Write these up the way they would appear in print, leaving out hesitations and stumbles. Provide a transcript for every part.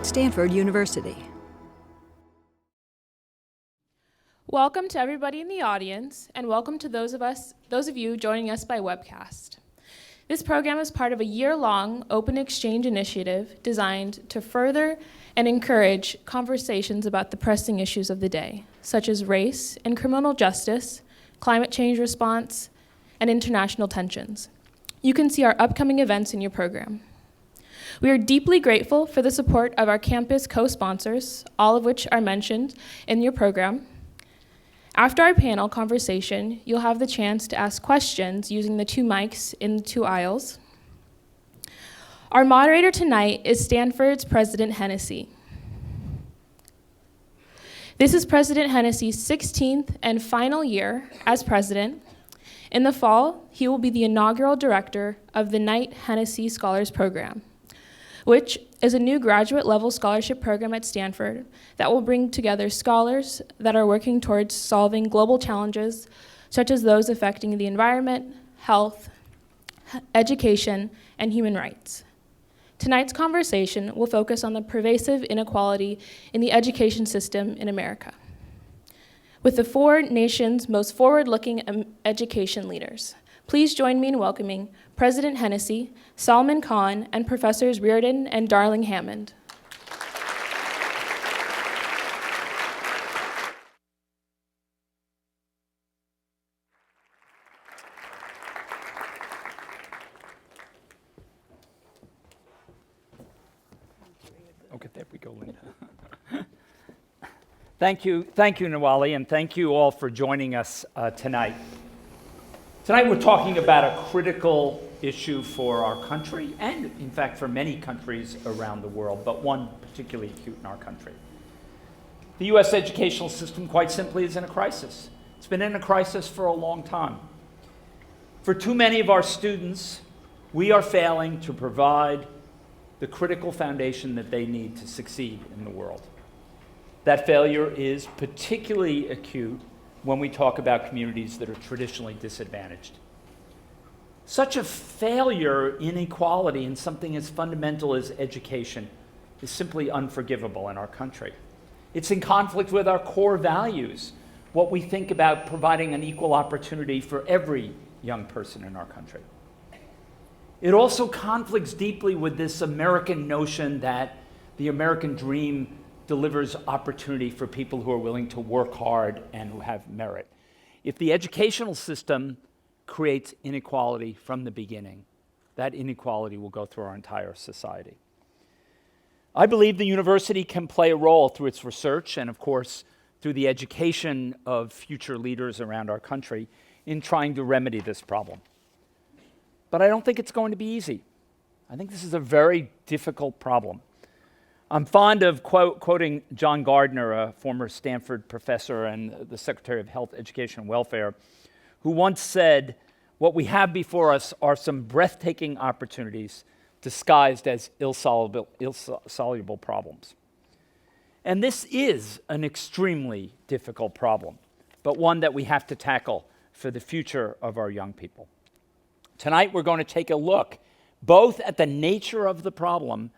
Stanford University. Welcome to everybody in the audience, and welcome to those of you joining us by webcast. This program is part of a year-long OpenXChange initiative designed to further and encourage conversations about the pressing issues of the day, such as race and criminal justice, climate change response, and international tensions. You can see our upcoming events in your program. We are deeply grateful for the support of our campus co-sponsors, all of which are mentioned in your program. After our panel conversation, you'll have the chance to ask questions using the 2 mics in the 2 aisles. Our moderator tonight is Stanford's President Hennessy. This is President Hennessy's 16th and final year as president. In the fall, he will be the inaugural director of the Knight Hennessy Scholars Program, which is a new graduate-level scholarship program at Stanford that will bring together scholars that are working towards solving global challenges, such as those affecting the environment, health, education, and human rights. Tonight's conversation will focus on the pervasive inequality in the education system in America, with the 4 nations' most forward-looking education leaders. Please join me in welcoming President Hennessy, Salman Khan, and Professors Reardon and Darling Hammond. Okay, there we go, Linda. Thank you, Nawali, and thank you all for joining us tonight. Tonight we're talking about a critical issue for our country, and in fact for many countries around the world, but one particularly acute in our country. The U.S. educational system, quite simply, is in a crisis. It's been in a crisis for a long time. For too many of our students, we are failing to provide the critical foundation that they need to succeed in the world. That failure is particularly acute when we talk about communities that are traditionally disadvantaged. Such a failure in equality in something as fundamental as education is simply unforgivable in our country. It's in conflict with our core values, what we think about providing an equal opportunity for every young person in our country. It also conflicts deeply with this American notion that the American dream delivers opportunity for people who are willing to work hard and who have merit. If the educational system creates inequality from the beginning, that inequality will go through our entire society. I believe the university can play a role through its research and, of course, through the education of future leaders around our country in trying to remedy this problem. But I don't think it's going to be easy. I think this is a very difficult problem. I'm fond of quoting John Gardner, a former Stanford professor and the Secretary of Health, Education, and Welfare, who once said, "What we have before us are some breathtaking opportunities disguised as insoluble problems." And this is an extremely difficult problem, but one that we have to tackle for the future of our young people. Tonight, we're going to take a look both at the nature of the problem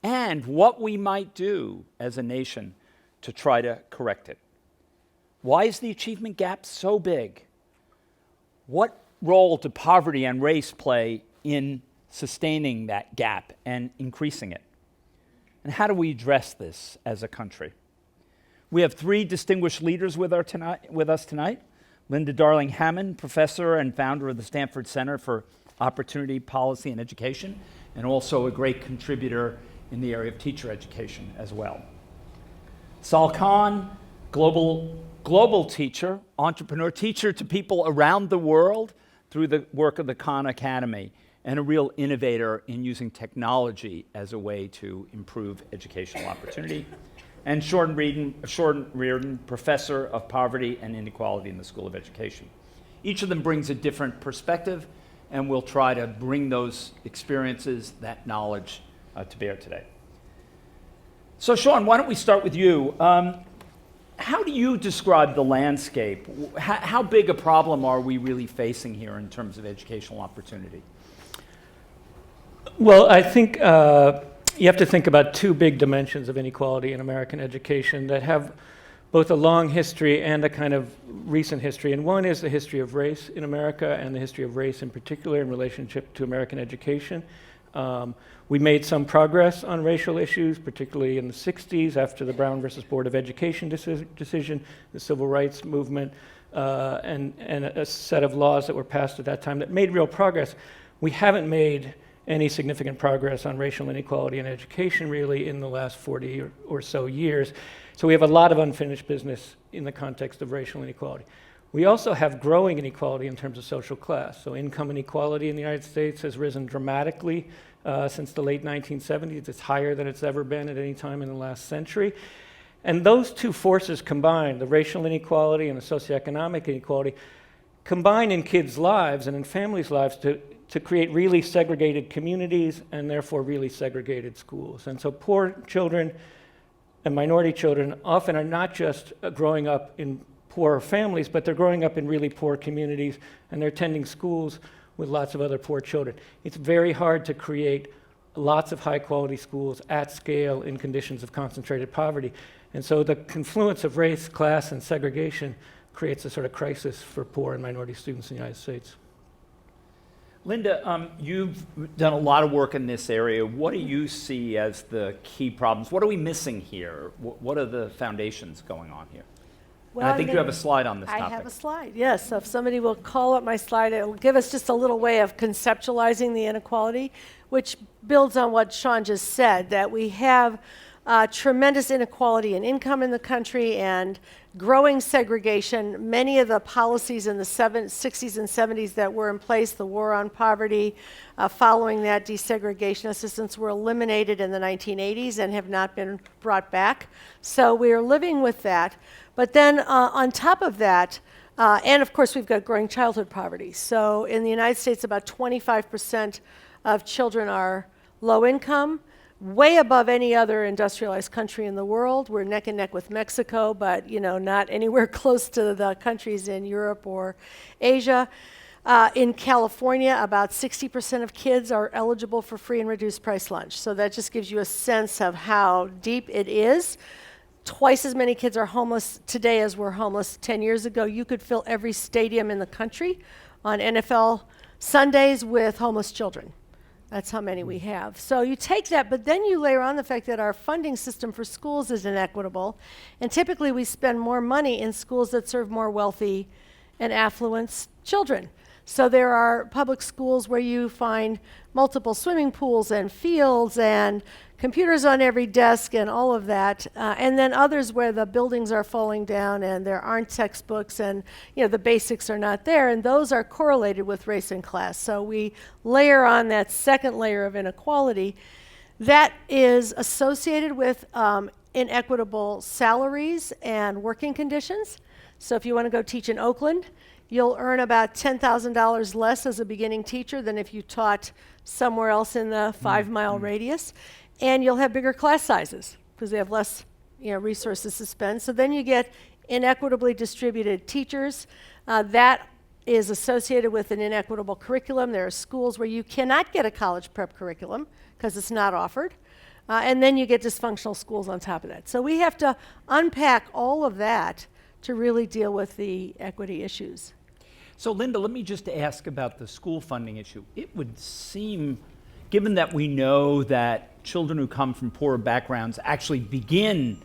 and what we might do as a nation to try to correct it. Why is the achievement gap so big? What role do poverty and race play in sustaining that gap and increasing it? And how do we address this as a country? We have 3 distinguished leaders with us tonight. Linda Darling Hammond, professor and founder of the Stanford Center for Opportunity, Policy, and Education, and also a great contributor in the area of teacher education as well. Sal Khan, global teacher, entrepreneur, teacher to people around the world through the work of the Khan Academy, and a real innovator in using technology as a way to improve educational opportunity. And Shorten Reardon, professor of poverty and inequality in the School of Education. Each of them brings a different perspective, and we'll try to bring those experiences, that knowledge, to bear today. So Sean, why don't we start with you? How do you describe the landscape? How big a problem are we really facing here in terms of educational opportunity? Well, I think you have to think about two big dimensions of inequality in American education that have both a long history and a kind of recent history. And one is the history of race in America, and the history of race in particular in relationship to American education. We made some progress on racial issues, particularly in the 60s after the Brown versus Board of Education decision, the civil rights movement, and a set of laws that were passed at that time that made real progress. We haven't made any significant progress on racial inequality in education really in the last 40 or so years. So we have a lot of unfinished business in the context of racial inequality. We also have growing inequality in terms of social class. So income inequality in the United States has risen dramatically since the late 1970s. It's higher than it's ever been at any time in the last century. And those two forces combined, the racial inequality and the socioeconomic inequality, combine in kids' lives and in families' lives to create really segregated communities and therefore really segregated schools. And so poor children and minority children often are not just growing up in poor families, but they're growing up in really poor communities, and they're attending schools with lots of other poor children. It's very hard to create lots of high-quality schools at scale in conditions of concentrated poverty. And so the confluence of race, class, and segregation creates a sort of crisis for poor and minority students in the United States. Linda, you've done a lot of work in this area. What do you see as the key problems? What are we missing here? What are the foundations going on here? Well, and I think you have a slide on this topic. I have a slide, yes. So if somebody will call up my slide, it will give us just a little way of conceptualizing the inequality, which builds on what Sean just said, that we have tremendous inequality in income in the country and growing segregation. Many of the policies in the 60s and 70s that were in place, the war on poverty, following that desegregation assistance, were eliminated in the 1980s and have not been brought back. So we are living with that. But then on top of that, and of course we've got growing childhood poverty. So in the United States, about 25% of children are low income, way above any other industrialized country in the world. We're neck and neck with Mexico, but not anywhere close to the countries in Europe or Asia. In California, about 60% of kids are eligible for free and reduced price lunch. So that just gives you a sense of how deep it is. Twice as many kids are homeless today as were homeless 10 years ago. You could fill every stadium in the country on NFL Sundays with homeless children. That's how many we have. So you take that, but then you layer on the fact that our funding system for schools is inequitable. And typically we spend more money in schools that serve more wealthy and affluent children. So there are public schools where you find multiple swimming pools and fields and computers on every desk and all of that. And then others where the buildings are falling down and there aren't textbooks and the basics are not there. And those are correlated with race and class. So we layer on that second layer of inequality that is associated with inequitable salaries and working conditions. So if you want to go teach in Oakland, you'll earn about $10,000 less as a beginning teacher than if you taught somewhere else in the 5-mile radius. And you'll have bigger class sizes because they have less resources to spend. So then you get inequitably distributed teachers. That is associated with an inequitable curriculum. There are schools where you cannot get a college prep curriculum because it's not offered. And then you get dysfunctional schools on top of that. So we have to unpack all of that to really deal with the equity issues. So Linda, let me just ask about the school funding issue. It would seem, given that we know that children who come from poorer backgrounds actually begin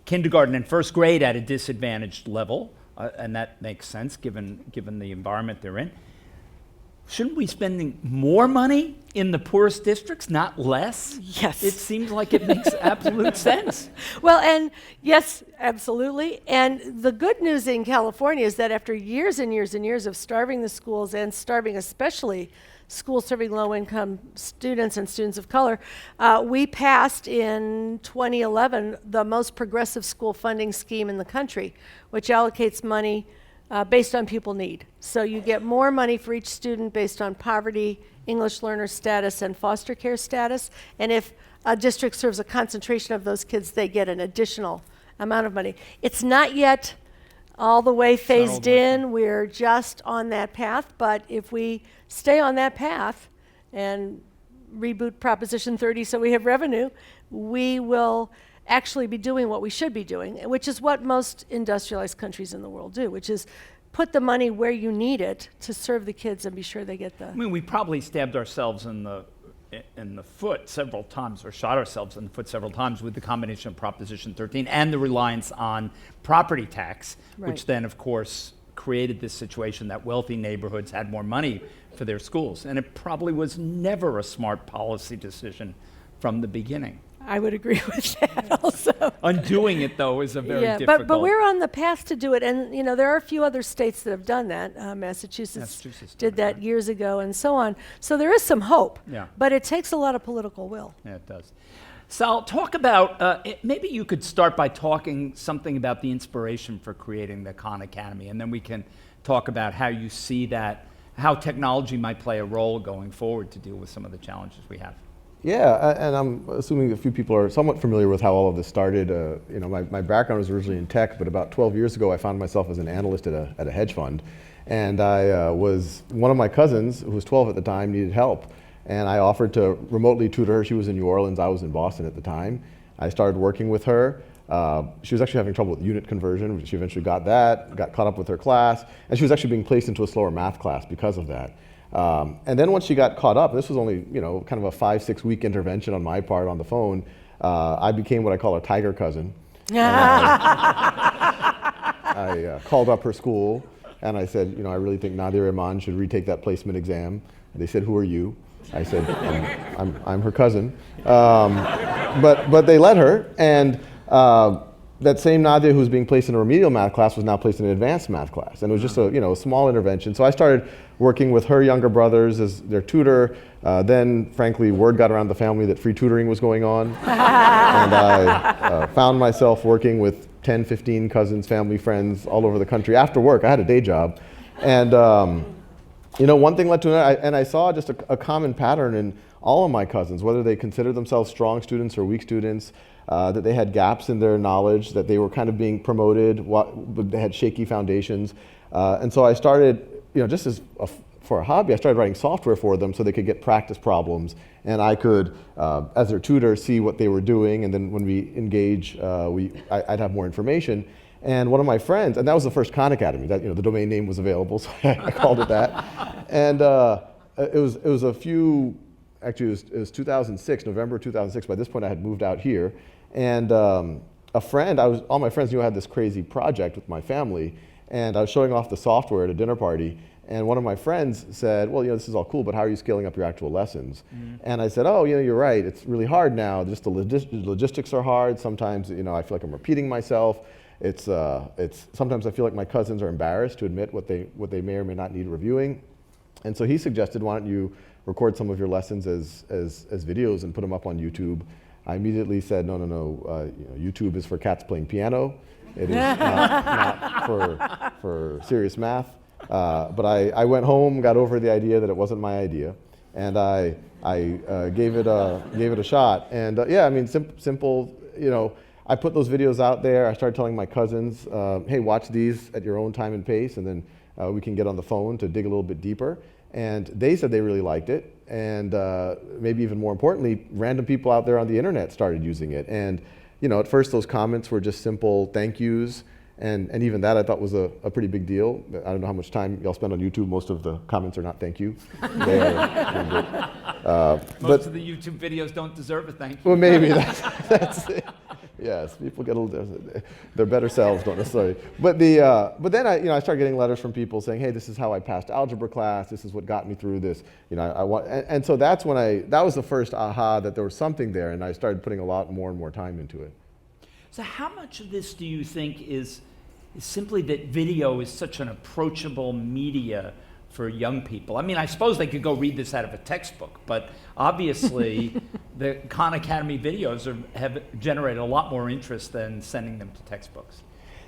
kindergarten and first grade at a disadvantaged level, and that makes sense given the environment they're in, shouldn't we be spending more money in the poorest districts, not less? Yes. It seems like it makes absolute sense. Well, and yes, absolutely. And the good news in California is that after years and years and years of starving the schools and starving especially schools serving low-income students and students of color, we passed in 2011 the most progressive school funding scheme in the country, which allocates money based on pupil need. So you get more money for each student based on poverty, English learner status, and foster care status. And if a district serves a concentration of those kids, they get an additional amount of money. It's not yet all the way phased in. We're just on that path. But if we stay on that path and reboot Proposition 30 so we have revenue, we will actually be doing what we should be doing, which is what most industrialized countries in the world do, which is put the money where you need it to serve the kids and be sure they get the... I mean, we probably stabbed ourselves in the foot several times, or shot ourselves in the foot several times with the combination of Proposition 13 and the reliance on property tax, Right. which then, of course, created this situation that wealthy neighborhoods had more money for their schools. And it probably was never a smart policy decision from the beginning. I would agree with that also. Undoing it, though, is a very Yeah, difficult... but we're on the path to do it, and there are a few other states that have done that. Massachusetts did that years ago, and so on. So there is some hope, Yeah. but it takes a lot of political will. Yeah, it does. Sal, talk about, maybe you could start by talking something about the inspiration for creating the Khan Academy, and then we can talk about how you see that, how technology might play a role going forward to deal with some of the challenges we have. Yeah, and I'm assuming a few people are somewhat familiar with how all of this started. My background was originally in tech, but about 12 years ago I found myself as an analyst at a hedge fund. And one of my cousins, who was 12 at the time, needed help. And I offered to remotely tutor her. She was in New Orleans, I was in Boston at the time. I started working with her. She was actually having trouble with unit conversion. She eventually got that, got caught up with her class, and she was actually being placed into a slower math class because of that. And then once she got caught up, this was only kind of a 5-6 week intervention on my part on the phone, I became what I call a tiger cousin. I called up her school and I said, I really think Nadia Rahman should retake that placement exam. And they said, who are you? I said, I'm her cousin. But they let her, and that same Nadia who was being placed in a remedial math class was now placed in an advanced math class. And it was just a small intervention. So I started working with her younger brothers as their tutor. Then, frankly, word got around the family that free tutoring was going on. And I found myself working with 10, 15 cousins, family, friends all over the country. After work, I had a day job. And one thing led to another, and I saw just a common pattern in all of my cousins, whether they considered themselves strong students or weak students, that they had gaps in their knowledge, that they were kind of being promoted, but they had shaky foundations. And so I started, just for a hobby, I started writing software for them so they could get practice problems, and I could, as their tutor, see what they were doing, and then when we engage, I'd have more information. And one of my friends, and that was the first Khan Academy, that the domain name was available, so I called it that. And it was a few, actually it was 2006, November 2006. By this point I had moved out here. And a friend, all my friends knew I had this crazy project with my family, and I was showing off the software at a dinner party. And one of my friends said, well, this is all cool, but how are you scaling up your actual lessons? Mm-hmm. And I said, oh, you're right. It's really hard now. Just the logistics are hard. Sometimes, I feel like I'm repeating myself. It's sometimes I feel like my cousins are embarrassed to admit what they may or may not need reviewing. And so he suggested, why don't you record some of your lessons as videos and put them up on YouTube? I immediately said, no. YouTube is for cats playing piano. It is not for serious math. But I went home, got over the idea that it wasn't my idea, and I gave it a shot. And simple. I put those videos out there. I started telling my cousins, hey, watch these at your own time and pace, and then we can get on the phone to dig a little bit deeper. And they said they really liked it, and maybe even more importantly, random people out there on the internet started using it. And at first those comments were just simple thank yous. And even that I thought was a pretty big deal. I don't know how much time y'all spend on YouTube. Most of the comments are not thank you. They are Most of the YouTube videos don't deserve a thank you. Well, maybe that's it. Yes, people get a little, their better selves don't necessarily. But then I started getting letters from people saying, hey, this is how I passed algebra class. This is what got me through this. And so that's when that was the first aha that there was something there, and I started putting a lot more and more time into it. So how much of this do you think is simply that video is such an approachable media for young people? I mean, I suppose they could go read this out of a textbook, but obviously the Khan Academy videos have generated a lot more interest than sending them to textbooks.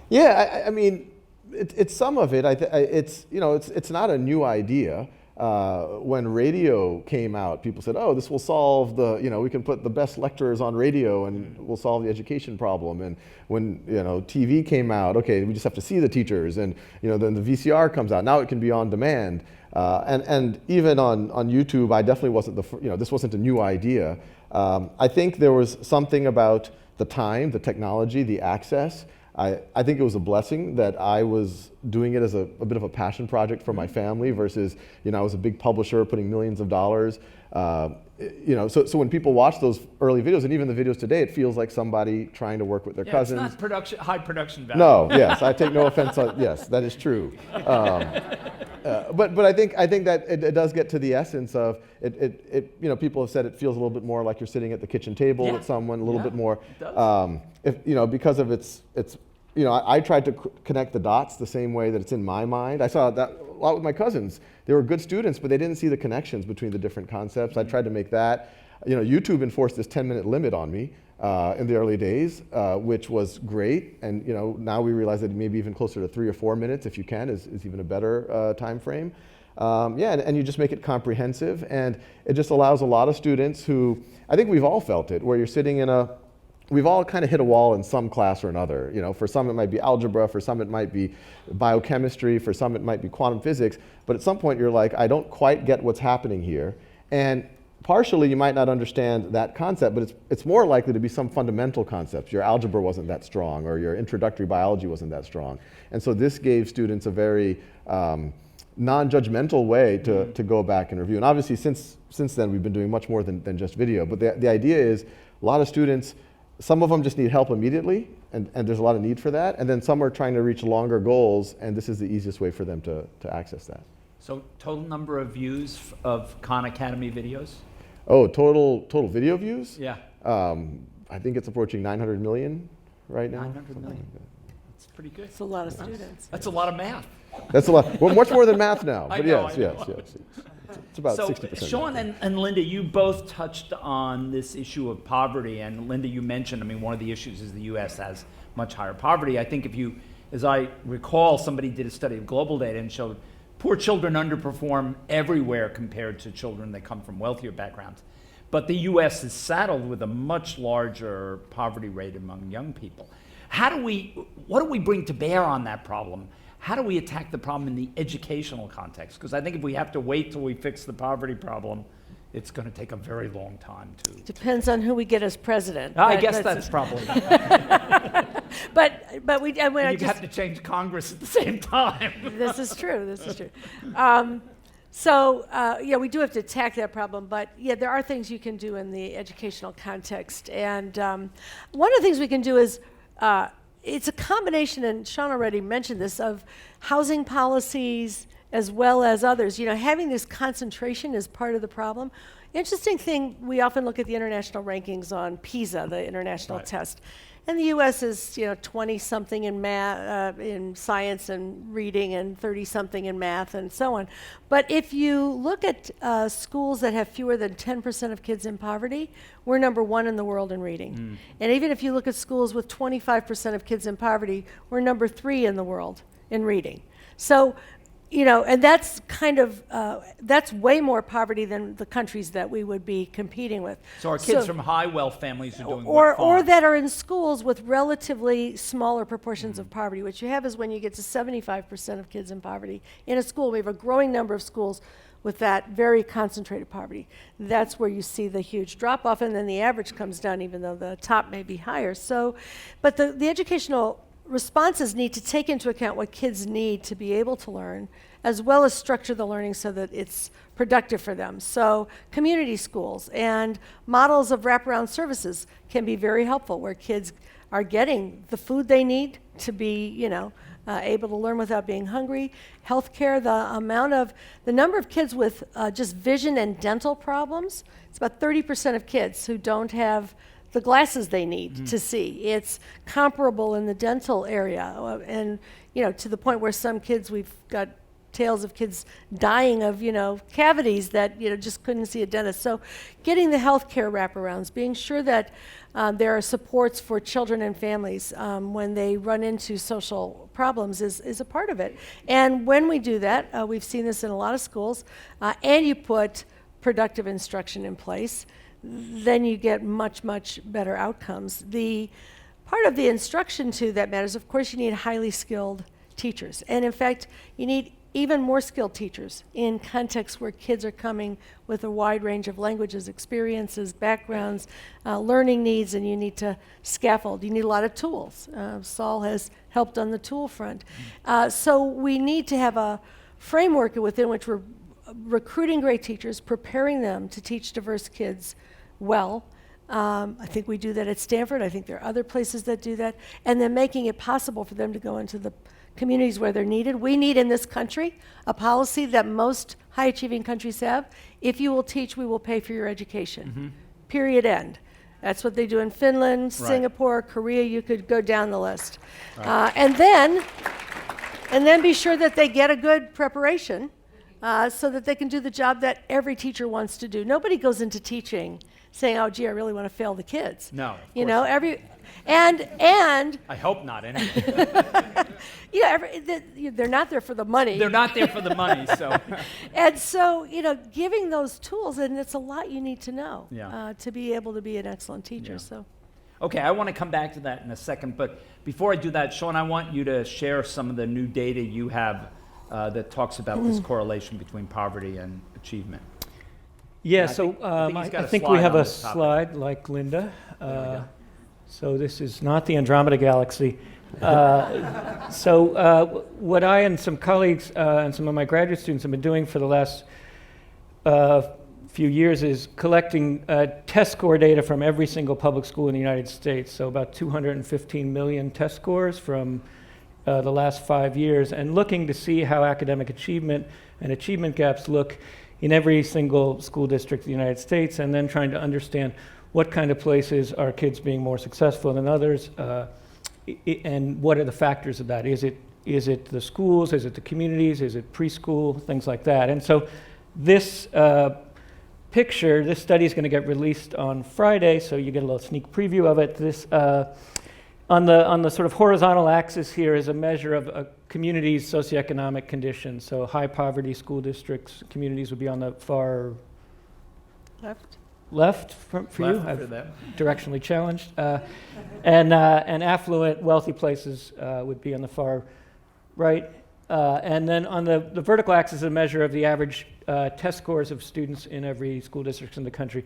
Yeah, I mean, it's some of it. It's not a new idea. When radio came out, people said, oh, this will solve the, we can put the best lecturers on radio and we'll solve the education problem. And when, TV came out, okay, we just have to see the teachers. And, then the VCR comes out. Now it can be on demand. And even on YouTube, I definitely wasn't this wasn't a new idea. I think there was something about the time, the technology, the access. I think it was a blessing that I was doing it as a bit of a passion project for my family versus, I was a big publisher putting millions of dollars. So when people watch those early videos and even the videos today, it feels like somebody trying to work with their cousins. It's not high production value. No, yes, I take no offense on, yes, that is true. But I think that it does get to the essence of it. People have said it feels a little bit more like you're sitting at the kitchen table with someone, a little bit more. It does. Because of its. I tried to connect the dots the same way that it's in my mind. I saw that a lot with my cousins. They were good students, but they didn't see the connections between the different concepts. I tried to make that. YouTube enforced this 10-minute limit on me in the early days, which was great. And now we realize that maybe even closer to 3 or 4 minutes, if you can, is even a better time frame. And you just make it comprehensive, and it just allows a lot of students who, I think we've all felt it, where you're sitting we've all kind of hit a wall in some class or another. For some it might be algebra, for some it might be biochemistry, for some it might be quantum physics, but at some point you're like, I don't quite get what's happening here. And partially you might not understand that concept, but it's more likely to be some fundamental concepts. Your algebra wasn't that strong, or your introductory biology wasn't that strong. And so this gave students a very non-judgmental way to go back and review. And obviously since then we've been doing much more than just video. But the idea is a lot of students, some of them just need help immediately, and there's a lot of need for that. And then some are trying to reach longer goals, and this is the easiest way for them to access that. So total number of views of Khan Academy videos? Oh, total video views? Yeah. I think it's approaching 900 million right now. 900 million. That's pretty good. It's a lot of students. That's a lot of math. That's a lot. Well, much more than math now. But I know. yes. It's about So 60%. Sean and Linda, you both touched on this issue of poverty. And Linda, you mentioned, one of the issues is the U.S. has much higher poverty. I think as I recall, somebody did a study of global data and showed poor children underperform everywhere compared to children that come from wealthier backgrounds. But the U.S. is saddled with a much larger poverty rate among young people. What do we bring to bear on that problem? How do we attack the problem in the educational context? Because I think if we have to wait till we fix the poverty problem, it's going to take a very long time to. Depends on who we get as president. I guess that's probably. But we. You'd have to change Congress at the same time. This is true. We do have to attack that problem, but there are things you can do in the educational context. And one of the things we can do is, it's a combination, and Sean already mentioned this, of housing policies as well as others. Having this concentration is part of the problem. Interesting thing, we often look at the international rankings on PISA, the international test. And the U.S. is, 20-something in math, in science and reading, and 30-something in math, and so on. But if you look at schools that have fewer than 10% of kids in poverty, we're number 1 in the world in reading. And even if you look at schools with 25% of kids in poverty, we're number 3 in the world in reading. So, and that's kind of, that's way more poverty than the countries that we would be competing with. So our kids from high wealth families are doing or that are in schools with relatively smaller proportions of poverty. What you have is when you get to 75% of kids in poverty in a school, we have a growing number of schools with that very concentrated poverty. That's where you see the huge drop off, and then the average comes down even though the top may be higher. So, but the educational responses need to take into account what kids need to be able to learn, as well as structure the learning so that it's productive for them. So community schools and models of wraparound services can be very helpful, where kids are getting the food they need to be, able to learn without being hungry. Healthcare, the number of kids with just vision and dental problems, it's about 30% of kids who don't have the glasses they need to see. It's comparable in the dental area, and to the point where some kids, we've got tales of kids dying of, cavities that, just couldn't see a dentist. So getting the healthcare wraparounds, being sure that there are supports for children and families when they run into social problems is a part of it. And when we do that, we've seen this in a lot of schools, and you put productive instruction in place, then you get much, much better outcomes. The part of the instruction, too, that matters, of course, you need highly skilled teachers. And in fact, you need even more skilled teachers in contexts where kids are coming with a wide range of languages, experiences, backgrounds, learning needs, and you need to scaffold. You need a lot of tools. Saul has helped on the tool front. So we need to have a framework within which we're recruiting great teachers, preparing them to teach diverse kids well. I think we do that at Stanford. I think there are other places that do that. And then making it possible for them to go into the communities where they're needed. We need in this country a policy that most high-achieving countries have. If you will teach, we will pay for your education. Period, end. That's what they do in Finland, Singapore, Korea. You could go down the list. And then be sure that they get a good preparation so that they can do the job that every teacher wants to do. Nobody goes into teaching saying, "Oh, gee, I really want to fail the kids." No, and I hope not. Anyway. They're not there for the money. They're not there for the money, so. And so, giving those tools, and it's a lot you need to know to be able to be an excellent teacher. Yeah. So. Okay, I want to come back to that in a second, but before I do that, Sean, I want you to share some of the new data you have that talks about this correlation between poverty and achievement. Yeah, I so I I think we have a slide like Linda. So this is not the Andromeda Galaxy. What I and some colleagues and some of my graduate students have been doing for the last few years is collecting test score data from every single public school in the United States. So about 215 million test scores from the last 5 years, and looking to see how academic achievement and achievement gaps look in every single school district in the United States, and then trying to understand what kind of places are kids being more successful than others, and what are the factors of that? Is it the schools? Is it the communities? Is it preschool? Things like that. And so this this study is going to get released on Friday, so you get a little sneak preview of it. This on the sort of horizontal axis here is a measure of a community's socioeconomic conditions. So high poverty school districts, communities would be on the far left for you. For them. Directionally challenged. And affluent, wealthy places would be on the far right. And then on the vertical axis is a measure of the average test scores of students in every school district in the country,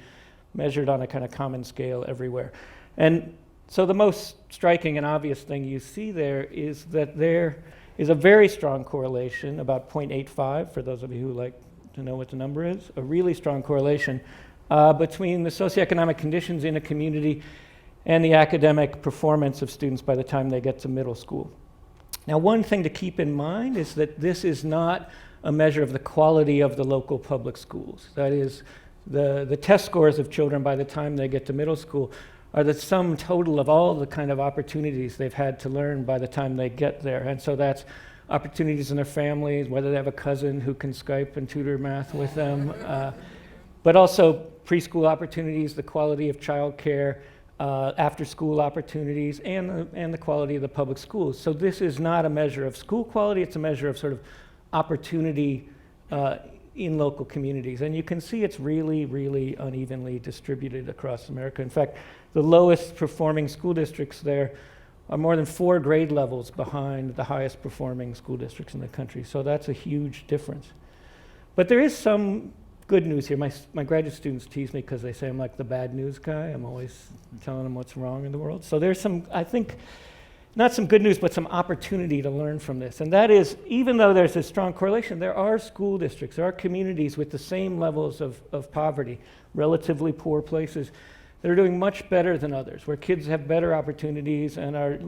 measured on a kind of common scale everywhere. And so the most striking and obvious thing you see there is that there is a very strong correlation, about 0.85, for those of you who like to know what the number is, a really strong correlation between the socioeconomic conditions in a community and the academic performance of students by the time they get to middle school. Now, one thing to keep in mind is that this is not a measure of the quality of the local public schools. That is, the test scores of children by the time they get to middle school are the sum total of all the kind of opportunities they've had to learn by the time they get there. And so that's opportunities in their families, whether they have a cousin who can Skype and tutor math with them, but also preschool opportunities, the quality of childcare, after-school opportunities, and the quality of the public schools. So this is not a measure of school quality, it's a measure of sort of opportunity in local communities. And you can see it's really, really unevenly distributed across America. In fact, the lowest performing school districts there are more than 4 grade levels behind the highest performing school districts in the country. So that's a huge difference. But there is some good news here. My graduate students tease me because they say I'm like the bad news guy. I'm always telling them what's wrong in the world. So there's some, I think, not some good news, but some opportunity to learn from this. And that is, even though there's a strong correlation, there are school districts, there are communities with the same levels of poverty, relatively poor places, that are doing much better than others, where kids have better opportunities and are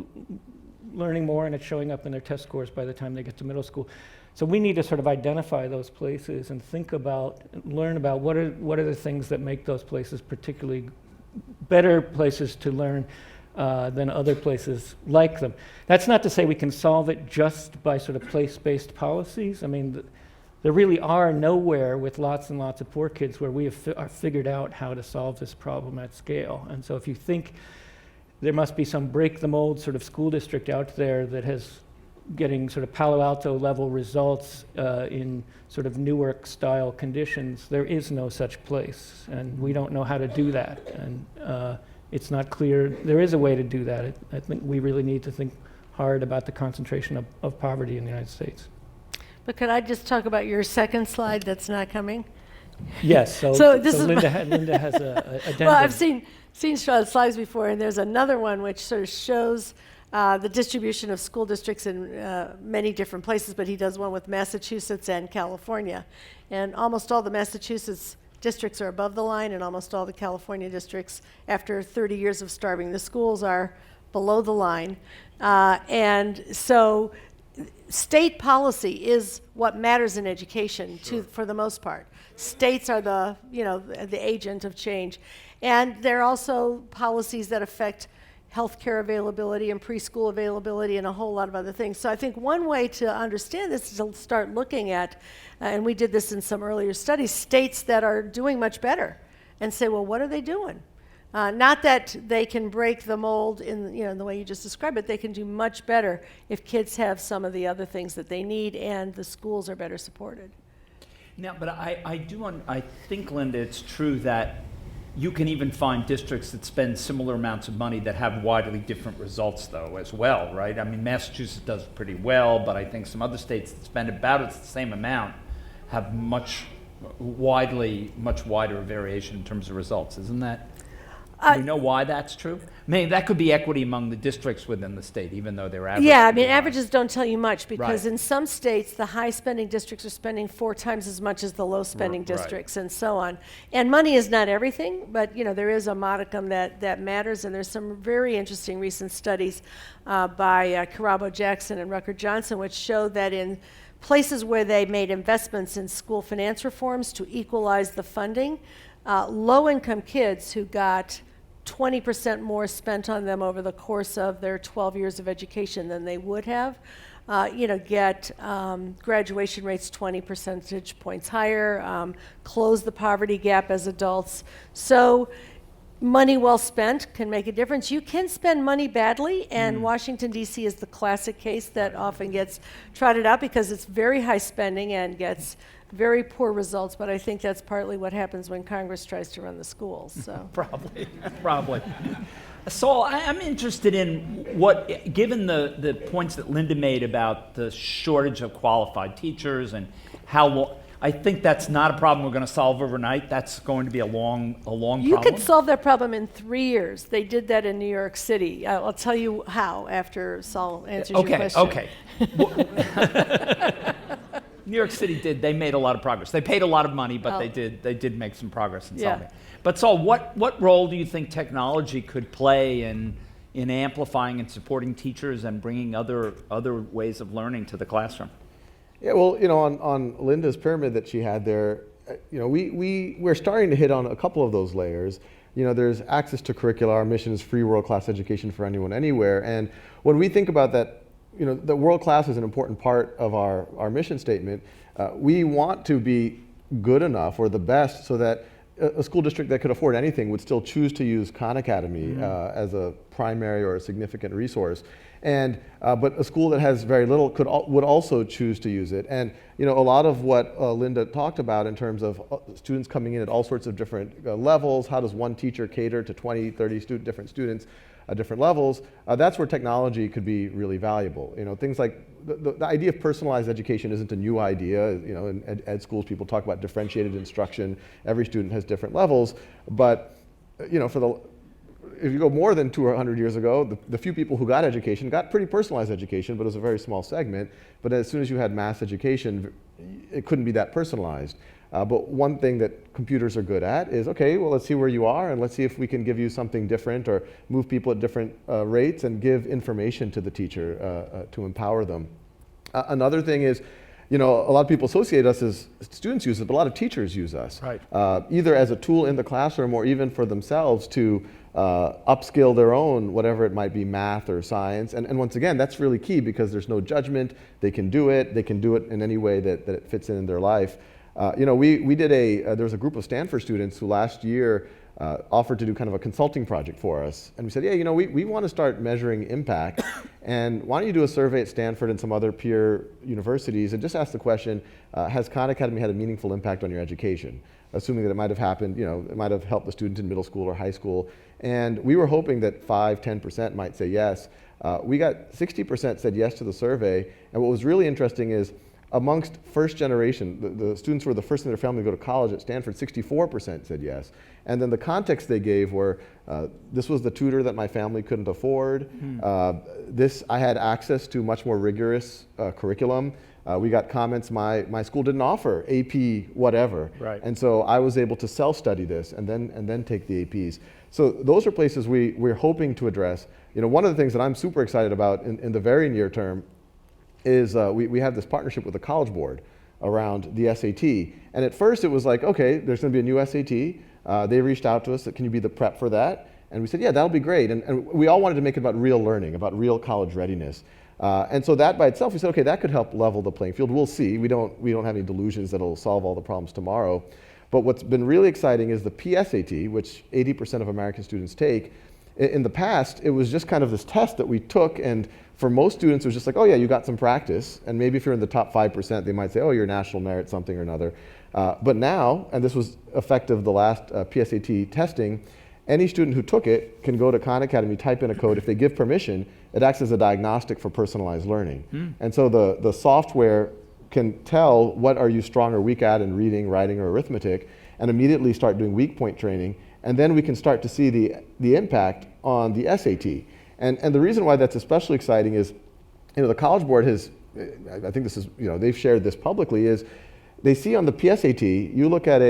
learning more, and it's showing up in their test scores by the time they get to middle school. So we need to sort of identify those places and think about, learn about what are the things that make those places particularly better places to learn, than other places like them. That's not to say we can solve it just by sort of place-based policies. I mean, there really are nowhere with lots and lots of poor kids where we have are figured out how to solve this problem at scale. And so if you think there must be some break-the-mold sort of school district out there that has getting sort of Palo Alto level results in sort of Newark-style conditions, there is no such place, and we don't know how to do that. And it's not clear there is a way to do that. I think we really need to think hard about the concentration of poverty in the United States. But could I just talk about your second slide that's not coming? Yes, so Linda has a addendum. Well, I've seen Sean's slides before, and there's another one which sort of shows the distribution of school districts in many different places, but he does one with Massachusetts and California. And almost all the Massachusetts districts are above the line, and almost all the California districts, after 30 years of starving the schools, are below the line. And so state policy is what matters in education for the most part. States are the agent of change. And there are also policies that affect healthcare availability and preschool availability and a whole lot of other things. So I think one way to understand this is to start looking at, and we did this in some earlier studies, states that are doing much better, and say, well, what are they doing? Not that they can break the mold in the way you just described it. They can do much better if kids have some of the other things that they need and the schools are better supported. Now, but I think, Linda, it's true that you can even find districts that spend similar amounts of money that have widely different results, though, as well, right? I mean, Massachusetts does pretty well, but I think some other states that spend about the same amount have much wider variation in terms of results. Isn't that? Do we know why that's true? I mean, that could be equity among the districts within the state, even though they're average. Yeah, I mean, averages don't tell you much because Right. in some states, the high-spending districts are spending 4 times as much as the low-spending Right. districts and so on. And money is not everything, but, there is a modicum that matters, and there's some very interesting recent studies by Carabo Jackson and Rucker Johnson, which show that in places where they made investments in school finance reforms to equalize the funding, low-income kids who got 20% more spent on them over the course of their 12 years of education than they would have, get graduation rates 20 percentage points higher, close the poverty gap as adults. So money well spent can make a difference. You can spend money badly, and Washington, D.C. is the classic case that often gets trotted out because it's very high spending and gets very poor results, but I think that's partly what happens when Congress tries to run the schools. So Probably. Saul, I'm interested in given the points that Linda made about the shortage of qualified teachers and how I think that's not a problem we're going to solve overnight. That's going to be a long problem. You could solve that problem in 3 years. They did that in New York City. I'll tell you how after Saul answers your question. Okay. New York City they made a lot of progress. They paid a lot of money, but they did make some progress in solving it. But Saul, what role do you think technology could play in amplifying and supporting teachers and bringing other ways of learning to the classroom? Yeah, well, on Linda's pyramid that she had there, we're starting to hit on a couple of those layers. There's access to curricula. Our mission is free world-class education for anyone, anywhere. And when we think about that, the world class is an important part of our mission statement. We want to be good enough or the best so that a school district that could afford anything would still choose to use Khan Academy as a primary or a significant resource. And but a school that has very little would also choose to use it. And a lot of what Linda talked about in terms of students coming in at all sorts of different levels, how does one teacher cater to 20, 30 different students at different levels, that's where technology could be really valuable. Things like the idea of personalized education isn't a new idea. In ed schools, people talk about differentiated instruction. Every student has different levels, but if you go more than 200 years ago, the few people who got education got pretty personalized education, but it was a very small segment. But as soon as you had mass education, it couldn't be that personalized. But one thing that computers are good at is, okay, well, let's see where you are, and let's see if we can give you something different or move people at different rates and give information to the teacher to empower them. Another thing is, a lot of people associate us as students use it, but a lot of teachers use us. Right. Either as a tool in the classroom or even for themselves to upskill their own, whatever it might be, math or science. And once again, that's really key because there's no judgment. They can do it in any way that it fits in their life. We did there was a group of Stanford students who last year offered to do kind of a consulting project for us. And we said, yeah, we want to start measuring impact. And why don't you do a survey at Stanford and some other peer universities and just ask the question, has Khan Academy had a meaningful impact on your education? Assuming that it might have happened, it might have helped the student in middle school or high school. And we were hoping that 5-10% might say yes. We got 60% said yes to the survey. And what was really interesting is amongst first generation, the students who were the first in their family to go to college at Stanford, 64% said yes. And then the context they gave were, this was the tutor that my family couldn't afford. I had access to much more rigorous curriculum. We got comments, my school didn't offer AP whatever. Right. And so I was able to self-study this and then take the APs. So those are places we're hoping to address. One of the things that I'm super excited about in the very near term is we have this partnership with the College Board around the SAT. And at first it was like, okay, there's going to be a new SAT. They reached out to us, can you be the prep for that? And we said, yeah, that'll be great. And we all wanted to make it about real learning, about real college readiness. And so that by itself, we said, okay, that could help level the playing field. We'll see. We don't have any delusions that it'll solve all the problems tomorrow. But what's been really exciting is the PSAT, which 80% of American students take. In the past, it was just kind of this test that we took, and for most students, it was just like, oh yeah, you got some practice, and maybe if you're in the top 5%, they might say, oh, you're national merit something or another. But now, and this was effective the last PSAT testing, any student who took it can go to Khan Academy, type in a code. If they give permission, it acts as a diagnostic for personalized learning. And so the software can tell what are you strong or weak at in reading, writing, or arithmetic, and immediately start doing weak point training. And then we can start to see the impact on the SAT. And the reason why that's especially exciting is, the College Board has, I think this is, they've shared this publicly, is they see on the PSAT, you look at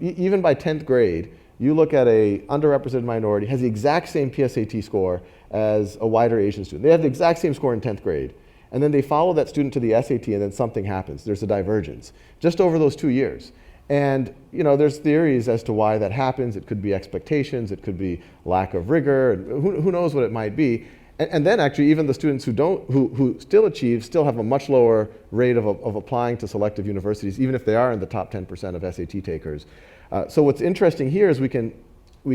even by 10th grade, you look at a underrepresented minority, has the exact same PSAT score as a white or Asian student. They have the exact same score in 10th grade. And then they follow that student to the SAT and then something happens. There's a divergence just over those 2 years. And there's theories as to why that happens. It could be expectations, it could be lack of rigor, and who knows what it might be. And then actually even the students who still achieve still have a much lower rate of applying to selective universities, even if they are in the top 10% of SAT takers. So what's interesting here is we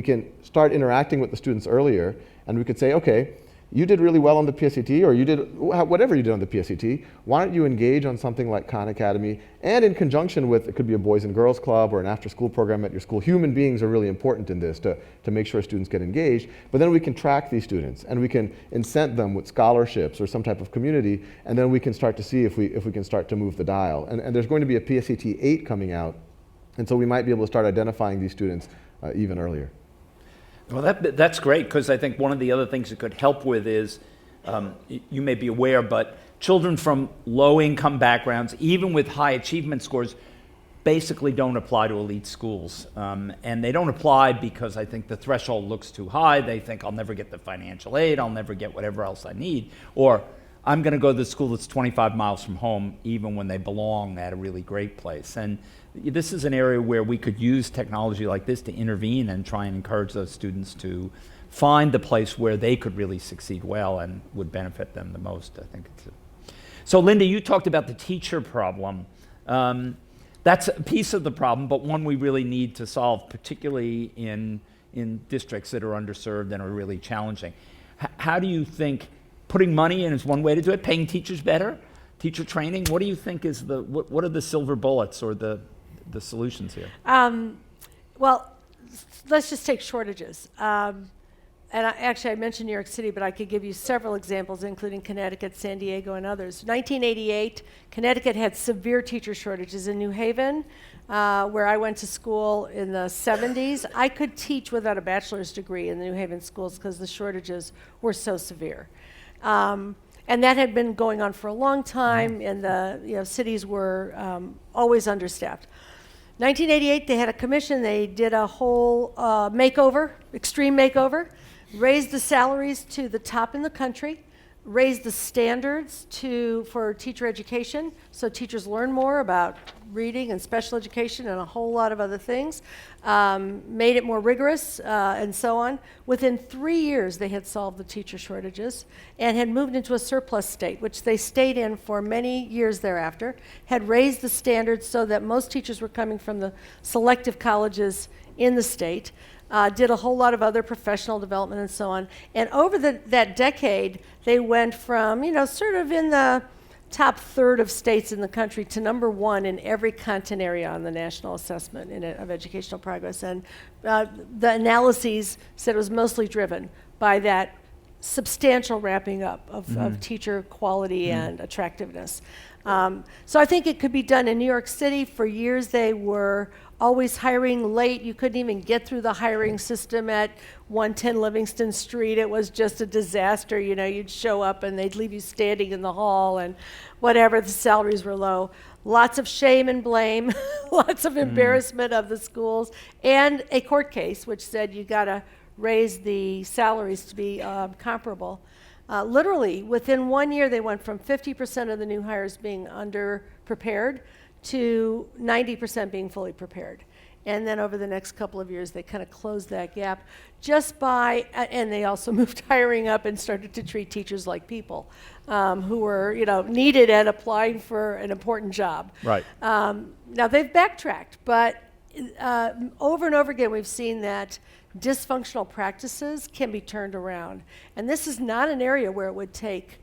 can start interacting with the students earlier, and we could say, okay, you did really well on the PSAT, or you did whatever you did on the PSAT, why don't you engage on something like Khan Academy, and in conjunction with, it could be a Boys and Girls Club or an after-school program at your school. Human beings are really important in this to make sure students get engaged, but then we can track these students, and we can incent them with scholarships or some type of community, and then we can start to see if we can start to move the dial. And there's going to be a PSAT 8 coming out, and so we might be able to start identifying these students even earlier. Well, that's great, because I think one of the other things it could help with is, you may be aware, but children from low-income backgrounds, even with high achievement scores, basically don't apply to elite schools. And they don't apply because I think the threshold looks too high. They think, I'll never get the financial aid, I'll never get whatever else I need. Or, I'm going to go to the school that's 25 miles from home, even when they belong at a really great place. And this is an area where we could use technology like this to intervene and try and encourage those students to find the place where they could really succeed well and would benefit them the most. I think so. Linda, you talked about the teacher problem. That's a piece of the problem, but one we really need to solve, particularly in districts that are underserved and are really challenging. How do you think putting money in is one way to do it? Paying teachers better? Teacher training? What do you think is what are the silver bullets or the solutions here? Well, let's just take shortages. And I mentioned New York City, but I could give you several examples, including Connecticut, San Diego, and others. 1988, Connecticut had severe teacher shortages. In New Haven, where I went to school in the 70s, I could teach without a bachelor's degree in the New Haven schools because the shortages were so severe. And that had been going on for a long time, and the cities were always understaffed. 1988, they had a commission. They did a whole makeover, extreme makeover, raised the salaries to the top in the country, raised the standards for teacher education, so teachers learn more about reading and special education and a whole lot of other things, made it more rigorous, and so on. Within 3 years, they had solved the teacher shortages and had moved into a surplus state, which they stayed in for many years thereafter, had raised the standards so that most teachers were coming from the selective colleges in the state, did a whole lot of other professional development and so on. And over that decade, they went from, sort of in the top third of states in the country to number 1 in every content area on the national assessment of educational progress. And the analyses said it was mostly driven by that substantial ramping up of teacher quality and attractiveness. So I think it could be done in New York City. For years, they were always hiring late. You couldn't even get through the hiring system at 110 Livingston Street. It was just a disaster. You'd show up and they'd leave you standing in the hall and whatever, the salaries were low. Lots of shame and blame, lots of embarrassment of the schools, and a court case which said you got to raise the salaries to be comparable. Literally, within 1 year, they went from 50% of the new hires being underprepared to 90% being fully prepared. And then over the next couple of years, they kind of closed that gap just by, and they also moved hiring up and started to treat teachers like people who were, needed and applying for an important job. Right. Now they've backtracked, but over and over again, we've seen that dysfunctional practices can be turned around. And this is not an area where it would take,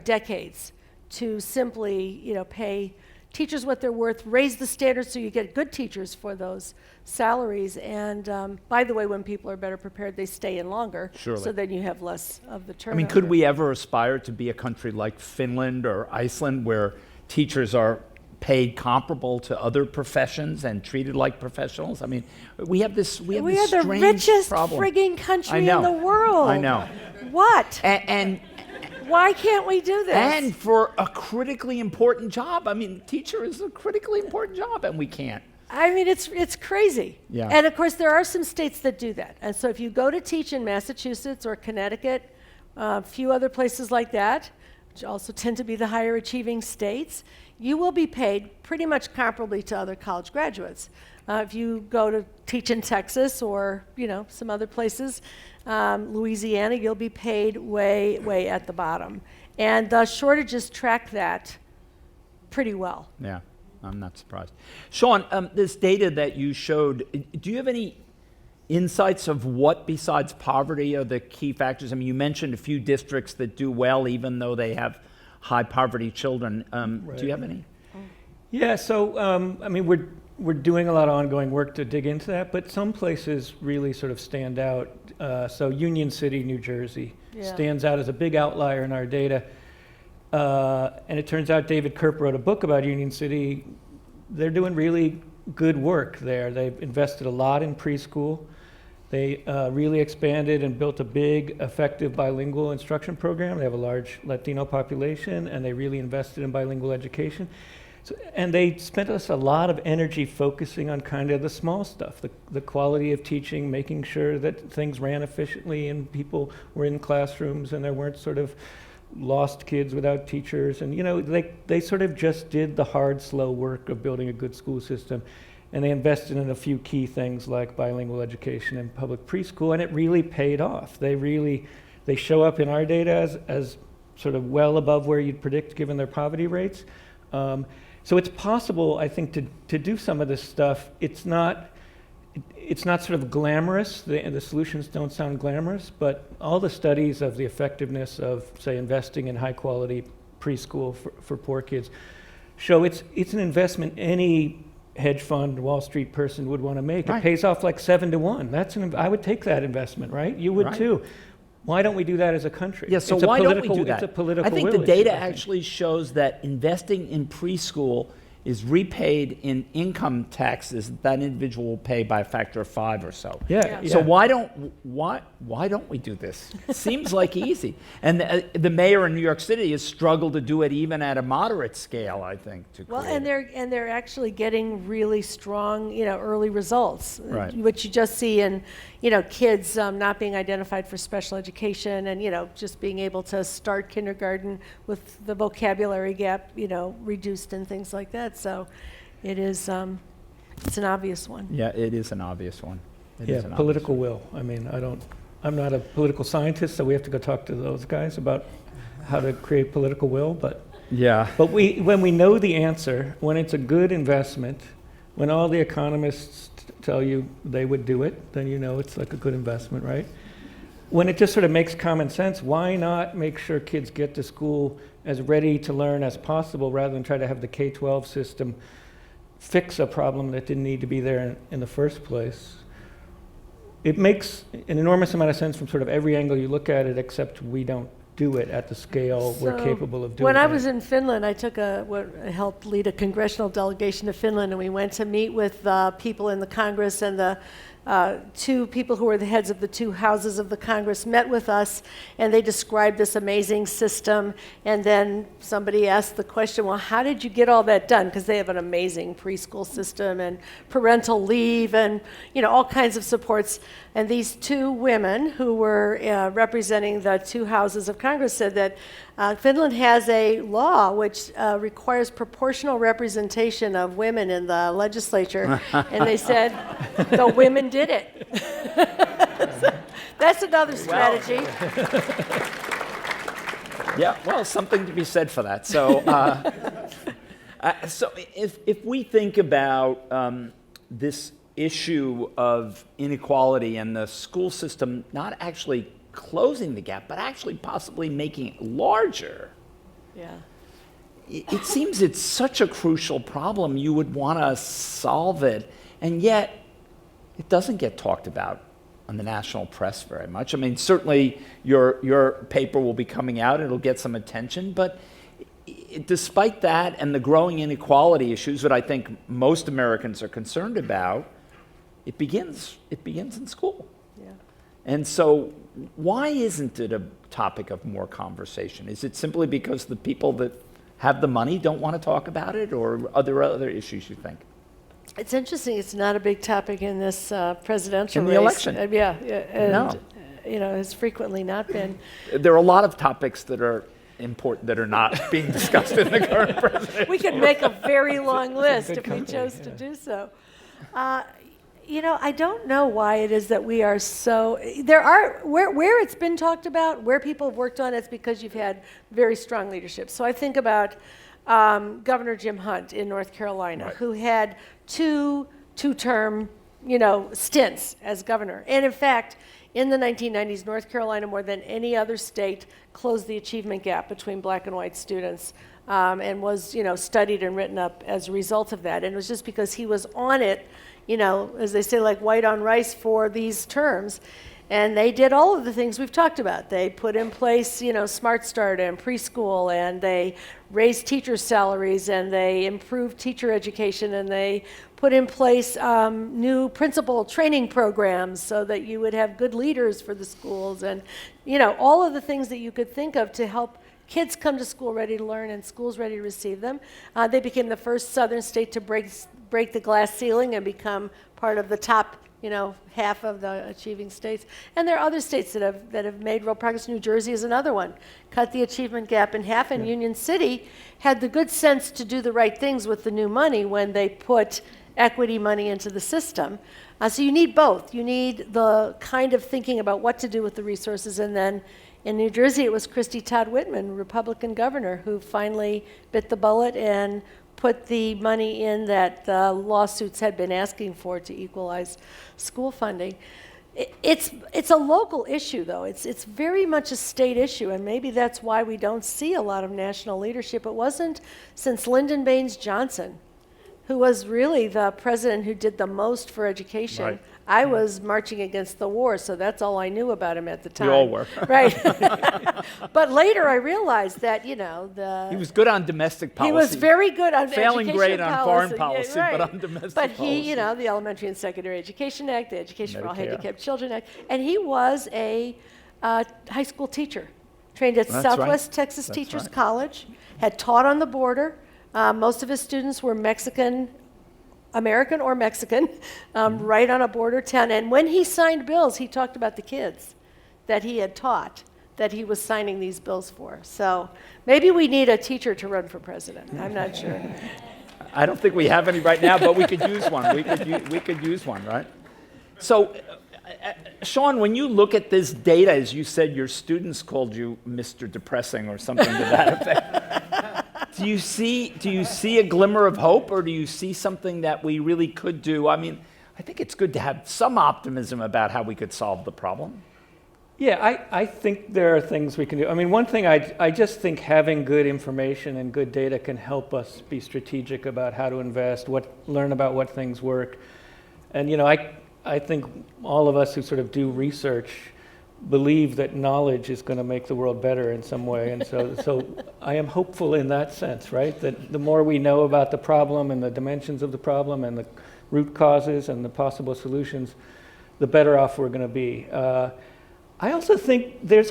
decades to simply, pay teachers what they're worth, raise the standards so you get good teachers for those salaries. And by the way, when people are better prepared, they stay in longer. Surely. So then you have less of the turnover. I mean, could we ever aspire to be a country like Finland or Iceland where teachers are paid comparable to other professions and treated like professionals? I mean, we have this we are strange the richest problem. frigging country I know. in the world. I know. What? And Why can't we do this? And for a critically important job. I mean, teacher is a critically important job, and we can't. I mean, it's crazy. Yeah. And of course, there are some states that do that. And so if you go to teach in Massachusetts or Connecticut, a few other places like that, which also tend to be the higher achieving states, you will be paid pretty much comparably to other college graduates. If you go to teach in Texas or, some other places, Louisiana, you'll be paid way, way at the bottom. And the shortages track that pretty well. Yeah, I'm not surprised. Sean, this data that you showed, do you have any insights of what besides poverty are the key factors? I mean, you mentioned a few districts that do well even though they have high poverty children. Right. Do you have any? Yeah, so I mean, we're doing a lot of ongoing work to dig into that, but some places really sort of stand out. So Union City, New Jersey, stands out as a big outlier in our data. And it turns out David Kerp wrote a book about Union City. They're doing really good work there. They've invested a lot in preschool. They really expanded and built a big, effective bilingual instruction program. They have a large Latino population, and they really invested in bilingual education. So, and they spent us a lot of energy focusing on kind of the small stuff, the quality of teaching, making sure that things ran efficiently and people were in classrooms and there weren't sort of lost kids without teachers. And, they sort of just did the hard, slow work of building a good school system. And they invested in a few key things like bilingual education and public preschool, and it really paid off. They show up in our data as sort of well above where you'd predict given their poverty rates. So it's possible, I think, to do some of this stuff. It's not sort of glamorous. The solutions don't sound glamorous, but all the studies of the effectiveness of, say, investing in high-quality preschool for poor kids show it's an investment any hedge fund, Wall Street person would want to make. Right. It pays off like 7 to 1. I would take that investment, right? You would too. Why don't we do that as a country? Yeah, so why don't we do that? It's a political I think will the data issue, actually shows that investing in preschool is repaid in income taxes that individual will pay by a factor of 5 or so. Yeah. So why don't we do this? It seems like easy. And the mayor in New York City has struggled to do it even at a moderate scale, I think. And they're actually getting really strong, early results, Right. which you just see in, kids not being identified for special education and, just being able to start kindergarten with the vocabulary gap, reduced and things like that. So it is, it's an obvious one. Yeah, it is an obvious one. It is an Political will. I mean, I'm not a political scientist, so we have to go talk to those guys about how to create political will, but when we know the answer, when it's a good investment, when all the economists tell you they would do it, then it's like a good investment, right? When it just sort of makes common sense, why not make sure kids get to school as ready to learn as possible rather than try to have the K-12 system fix a problem that didn't need to be there in the first place? It makes an enormous amount of sense from sort of every angle you look at it, except we don't do it at the scale we're capable of doing. When I was in Finland, I helped lead a congressional delegation to Finland, and we went to meet with people in the Congress, and the two people who were the heads of the two houses of the Congress met with us, and they described this amazing system. And then somebody asked the question, well, how did you get all that done? Because they have an amazing preschool system and parental leave and all kinds of supports. And these two women who were representing the two houses of Congress said that Finland has a law which requires proportional representation of women in the legislature. And they said the women did it. That's another strategy. Yeah, well, something to be said for that. So, so if we think about this issue of inequality and the school system not actually closing the gap, but actually possibly making it larger. Yeah. It seems it's such a crucial problem. You would want to solve it, and yet it doesn't get talked about on the national press very much. I mean, certainly your paper will be coming out, it'll get some attention, but despite that and the growing inequality issues that I think most Americans are concerned about, it begins in school. Yeah. And so why isn't it a topic of more conversation? Is it simply because the people that have the money don't want to talk about it, or are there other issues you think? It's interesting. It's not a big topic in this presidential in the race. election. And it's frequently not been. There are a lot of topics that are important that are not being discussed in the current presidential. We could make a very long list if we chose to do so. I don't know why it is that we are so. There are where it's been talked about, where people have worked on it, it's because you've had very strong leadership. So I think about Governor Jim Hunt in North Carolina, right, who had two-term, stints as governor. And in fact, in the 1990s, North Carolina, more than any other state, closed the achievement gap between black and white students, and was, studied and written up as a result of that. And it was just because he was on it, as they say, like white on rice for these terms. And they did all of the things we've talked about. They put in place, Smart Start and preschool, and they raised teacher salaries, and they improved teacher education, and they put in place new principal training programs so that you would have good leaders for the schools, and all of the things that you could think of to help kids come to school ready to learn and schools ready to receive them. They became the first southern state to break the glass ceiling and become part of the top half of the achieving states. And there are other states that have made real progress. New Jersey is another one. Cut the achievement gap in half, and Union City had the good sense to do the right things with the new money when they put equity money into the system. So you need both. You need the kind of thinking about what to do with the resources, and then in New Jersey, it was Christy Todd Whitman, Republican governor, who finally bit the bullet and put the money in that lawsuits had been asking for to equalize school funding. It's a local issue, though. It's very much a state issue, and maybe that's why we don't see a lot of national leadership. It wasn't since Lyndon Baines Johnson, who was really the president who did the most for education. Right. I was marching against the war, so that's all I knew about him at the time. We all were. Right. But later I realized that, he was good on domestic policy. He was very good on failing education great on foreign policy, policy, yeah, right. but on domestic But policy. he, the Elementary and Secondary Education Act, the Education for All Medicare. Handicapped Children Act, and he was a high school teacher, trained at That's Southwest right. Texas That's Teachers right. College, had taught on the border. Most of his students were Mexican American or Mexican, right on a border town. And when he signed bills, he talked about the kids that he had taught, that he was signing these bills for. So maybe we need a teacher to run for president. I'm not sure. I don't think we have any right now, but we could use one. We could use one, right? So, Sean, when you look at this data, as you said, your students called you Mr. Depressing or something to that effect. Do you see a glimmer of hope, or do you see something that we really could do? I mean, I think it's good to have some optimism about how we could solve the problem. Yeah, I think there are things we can do. I mean, one thing I just think having good information and good data can help us be strategic about how to invest, learn about what things work. And, you know, I think all of us who sort of do research believe that knowledge is going to make the world better in some way. And so I am hopeful in that sense, right? That the more we know about the problem and the dimensions of the problem and the root causes and the possible solutions, the better off we're going to be. I also think there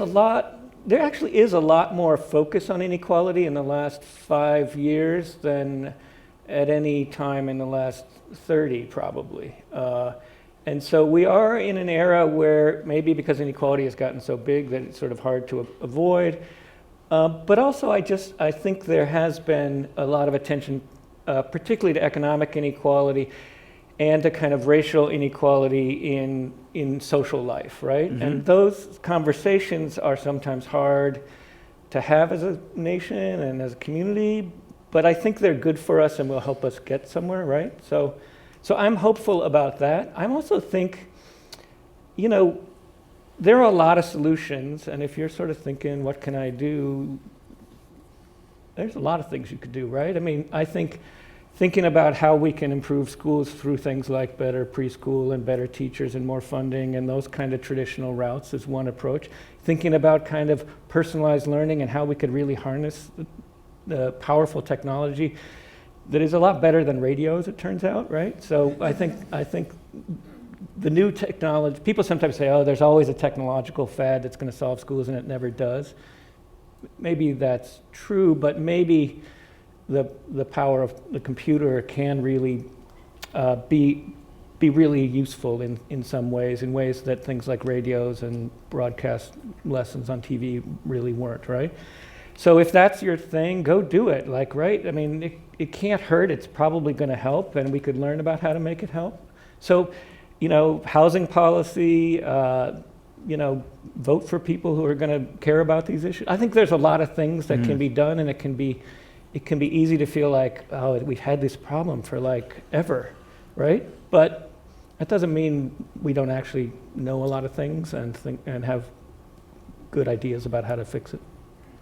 actually is a lot more focus on inequality in the last 5 years than at any time in the last 30, probably. And so we are in an era where maybe because inequality has gotten so big that it's sort of hard to avoid. But also I think there has been a lot of attention, particularly to economic inequality and to kind of racial inequality in social life, right? Mm-hmm. And those conversations are sometimes hard to have as a nation and as a community, but I think they're good for us and will help us get somewhere, right? So I'm hopeful about that. I also think, you know, there are a lot of solutions, and if you're sort of thinking, what can I do? There's a lot of things you could do, right? I mean, I think thinking about how we can improve schools through things like better preschool and better teachers and more funding and those kind of traditional routes is one approach. Thinking about kind of personalized learning and how we could really harness the powerful technology that is a lot better than radios, it turns out, right? So I think the new technology, people sometimes say, oh, there's always a technological fad that's going to solve schools, and it never does. Maybe that's true, but maybe the power of the computer can really be really useful in some ways, in ways that things like radios and broadcast lessons on TV really weren't, right? So if that's your thing, go do it, like, right? I mean, it can't hurt, it's probably gonna help, and we could learn about how to make it help. So, you know, housing policy, you know, vote for people who are gonna care about these issues. I think there's a lot of things that can be done, and it can be easy to feel like, oh, we've had this problem for like ever, right? But that doesn't mean we don't actually know a lot of things and have good ideas about how to fix it.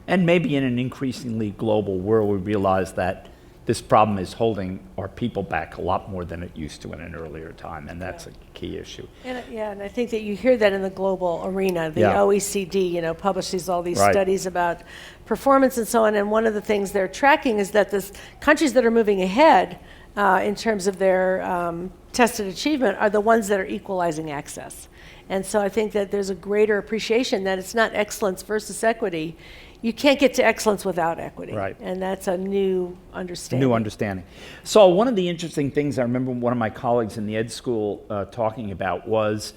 And maybe in an increasingly global world, we realize that this problem is holding our people back a lot more than it used to in an earlier time, and that's a key issue. And I think that you hear that in the global arena. The OECD, you know, publishes all these studies about performance and so on, and one of the things they're tracking is that the countries that are moving ahead in terms of their tested achievement are the ones that are equalizing access. And so I think that there's a greater appreciation that it's not excellence versus equity. You can't get to excellence without equity. Right. And that's a new understanding. New understanding. So one of the interesting things I remember one of my colleagues in the ed school talking about was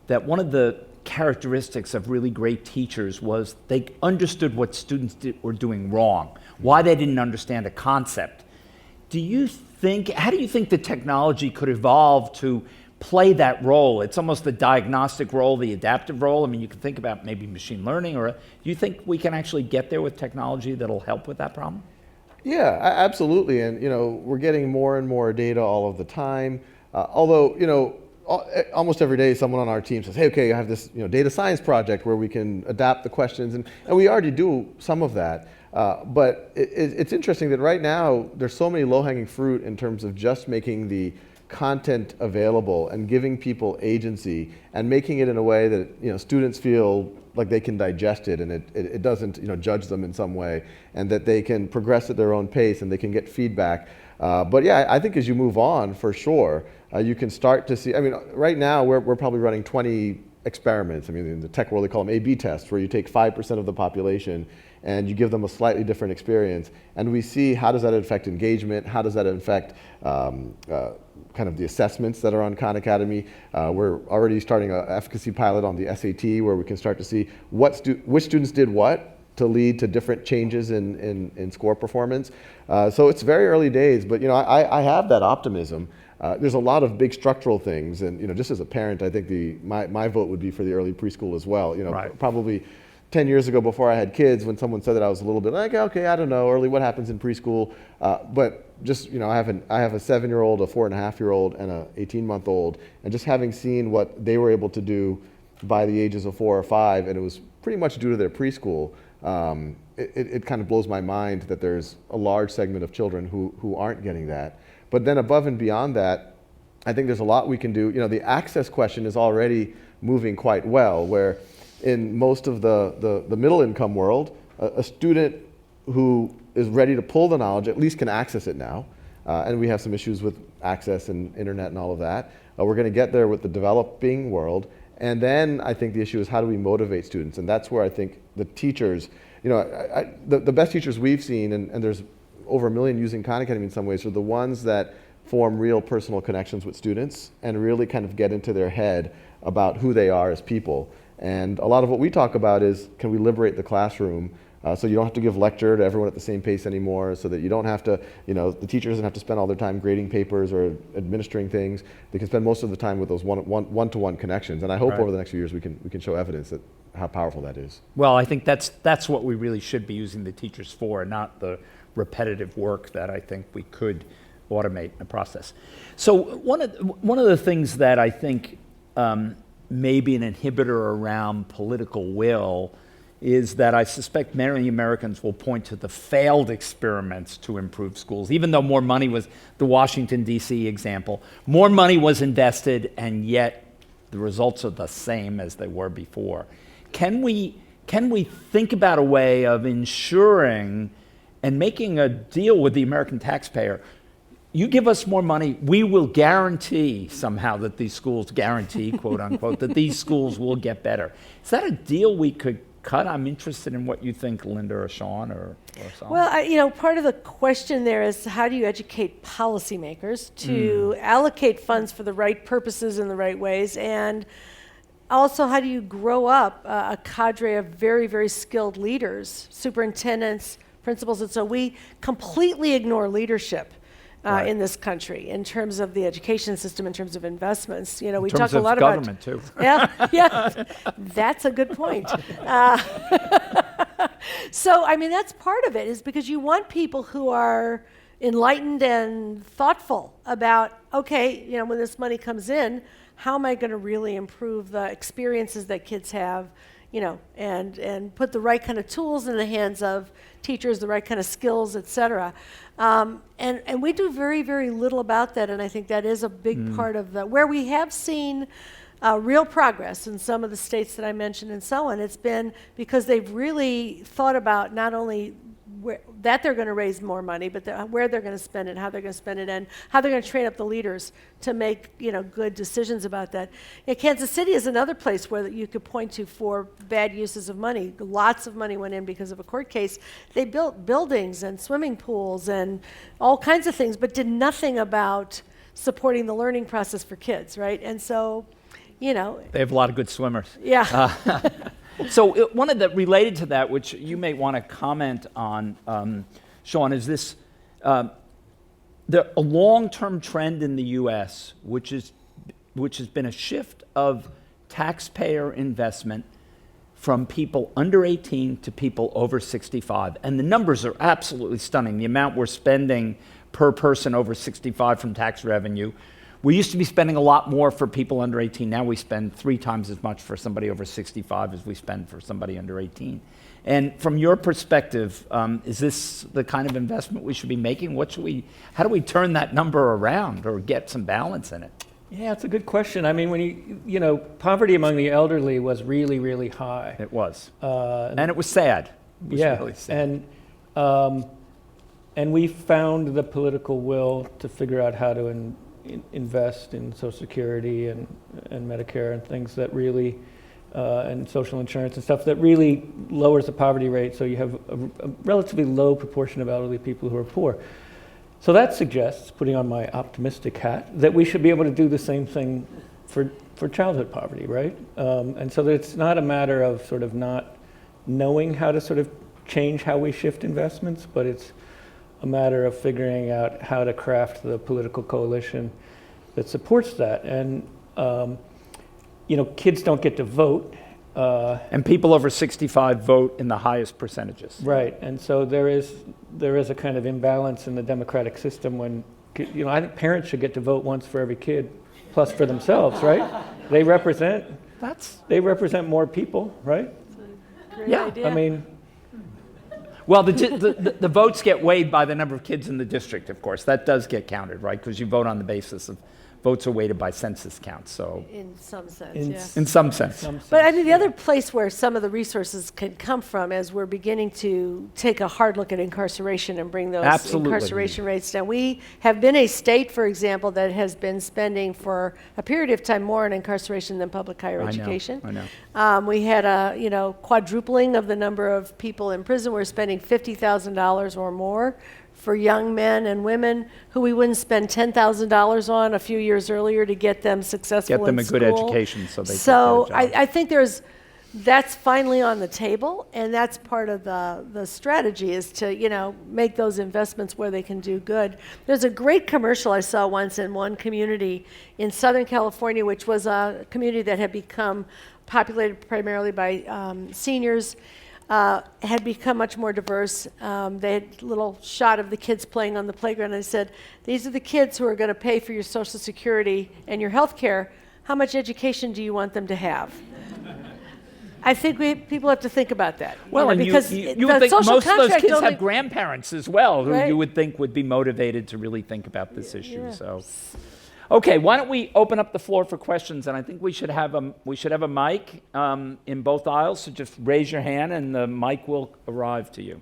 that one of the characteristics of really great teachers was they understood what students were doing wrong, why they didn't understand a concept. How do you think the technology could evolve to play that role? It's almost the diagnostic role, the adaptive role. I mean, you can think about maybe machine learning, or do you think we can actually get there with technology that'll help with that problem? Yeah, absolutely. And, you know, we're getting more and more data all of the time. Although, you know, almost every day someone on our team says, hey, okay, I have this, you know, data science project where we can adapt the questions. And we already do some of that. But it's interesting that right now there's so many low-hanging fruit in terms of just making the content available and giving people agency and making it in a way that, you know, students feel like they can digest it and it doesn't, you know, judge them in some way, and that they can progress at their own pace and they can get feedback. But yeah, I think as you move on, for sure, you can start to see, I mean, right now we're probably running 20 experiments. I mean, in the tech world, they call them A/B tests, where you take 5% of the population and you give them a slightly different experience. And we see how does that affect engagement, how does that affect kind of the assessments that are on Khan Academy. We're already starting an efficacy pilot on the SAT where we can start to see which students did what to lead to different changes in score performance. So it's very early days, but I have that optimism. There's a lot of big structural things, and just as a parent, I think my vote would be for the early preschool as well. Right. Probably 10 years ago, before I had kids, when someone said that, I was a little bit like, okay, I don't know, early, what happens in preschool? But just I have a 7-year-old, a 4.5-year-old, and a 18-month-old, and just having seen what they were able to do by the ages of 4 or 5, and it was pretty much due to their preschool. It kind of blows my mind that there's a large segment of children who aren't getting that. But then above and beyond that, I think there's a lot we can do. The access question is already moving quite well, where in most of the middle income world, a student who is ready to pull the knowledge at least can access it now. And we have some issues with access and internet and all of that. We're going to get there with the developing world. And then I think the issue is how do we motivate students? And that's where I think the teachers, the best teachers we've seen, and there's over 1 million using Khan Academy in some ways, are the ones that form real personal connections with students and really kind of get into their head about who they are as people. And a lot of what we talk about is, can we liberate the classroom so you don't have to give lecture to everyone at the same pace anymore, so that you don't have to, the teacher doesn't have to spend all their time grading papers or administering things. They can spend most of the time with those one-to-one connections. And I hope over the next few years we can show evidence that how powerful that is. Well, I think that's what we really should be using the teachers for, not the repetitive work that I think we could automate in the process. So one of the things that I think may be an inhibitor around political will is that I suspect many Americans will point to the failed experiments to improve schools, even though more money was, the Washington, D.C. example, more money was invested, and yet the results are the same as they were before. Can we think about a way of ensuring and making a deal with the American taxpayer? You give us more money, we will guarantee somehow that these schools, guarantee, quote unquote, that these schools will get better. Is that a deal we could cut? I'm interested in what you think, Linda or Sean or Sam. Well, part of the question there is how do you educate policymakers to allocate funds for the right purposes in the right ways, and also how do you grow up a cadre of very, very skilled leaders, superintendents, principals, and so we completely ignore leadership in this country in terms of the education system, in terms of investments. We talk a lot about government too. Yeah, that's a good point. So, that's part of it, is because you want people who are enlightened and thoughtful about, okay, when this money comes in, how am I going to really improve the experiences that kids have, and put the right kind of tools in the hands of teachers, the right kind of skills, et cetera. And we do very, very little about that, and I think that is a big part of where we have seen real progress in some of the states that I mentioned and so on. It's been because they've really thought about not only that they're going to raise more money, but where they're going to spend it, how they're going to spend it, and how they're going to train up the leaders to make good decisions about that. Kansas City is another place where you could point to for bad uses of money. Lots of money went in because of a court case. They built buildings and swimming pools and all kinds of things, but did nothing about supporting the learning process for kids, right? And so, They have a lot of good swimmers. Yeah. So one of the, related to that, which you may want to comment on, Sean, is this, a long-term trend in the U.S., which has been a shift of taxpayer investment from people under 18 to people over 65. And the numbers are absolutely stunning. The amount we're spending per person over 65 from tax revenue. We used to be spending a lot more for people under 18. Now we spend 3 times as much for somebody over 65 as we spend for somebody under 18. And from your perspective, is this the kind of investment we should be making? How do we turn that number around or get some balance in it? Yeah, it's a good question. When poverty among the elderly was really, really high. It was. And it was sad. It was really sad. And we found the political will to figure out how to invest in Social Security and Medicare and things that really and social insurance and stuff that really lowers the poverty rate, so you have a relatively low proportion of elderly people who are poor. So that suggests, putting on my optimistic hat, that we should be able to do the same thing for childhood poverty, right? And so that it's not a matter of sort of not knowing how to sort of change how we shift investments, but it's a matter of figuring out how to craft the political coalition that supports that. And kids don't get to vote. And people over 65 vote in the highest percentages. Right, and so there is a kind of imbalance in the democratic system when, I think parents should get to vote once for every kid, plus for themselves, right? They represent more people, right? Great Yeah, idea. I mean, Well, the votes get weighed by the number of kids in the district, of course. That does get counted, right? Because you vote on the basis of votes are weighted by census counts. So in some sense, in yeah. in some sense. But I think the other place where some of the resources can come from as we're beginning to take a hard look at incarceration and bring those Absolutely. incarceration rates down. We have been a state, for example, that has been spending for a period of time more on incarceration than public higher education. I know. We had a quadrupling of the number of people in prison. We're spending $50,000 or more for young men and women who we wouldn't spend $10,000 on a few years earlier to get them successful in Get them a good school. education so they So can get a job. I think that's finally on the table, and that's part of the strategy is to make those investments where they can do good. There's a great commercial I saw once in one community in Southern California, which was a community that had become populated primarily by seniors. Had become much more diverse. They had a little shot of the kids playing on the playground, and they said, these are the kids who are going to pay for your Social Security and your health care. How much education do you want them to have? I think people have to think about that. Well, and because you the would think social most of those contract kids only- have grandparents as well, who Right. you would think would be motivated to really think about this issue. Yeah. So, okay, why don't we open up the floor for questions? And I think we should have a mic in both aisles. So just raise your hand, and the mic will arrive to you.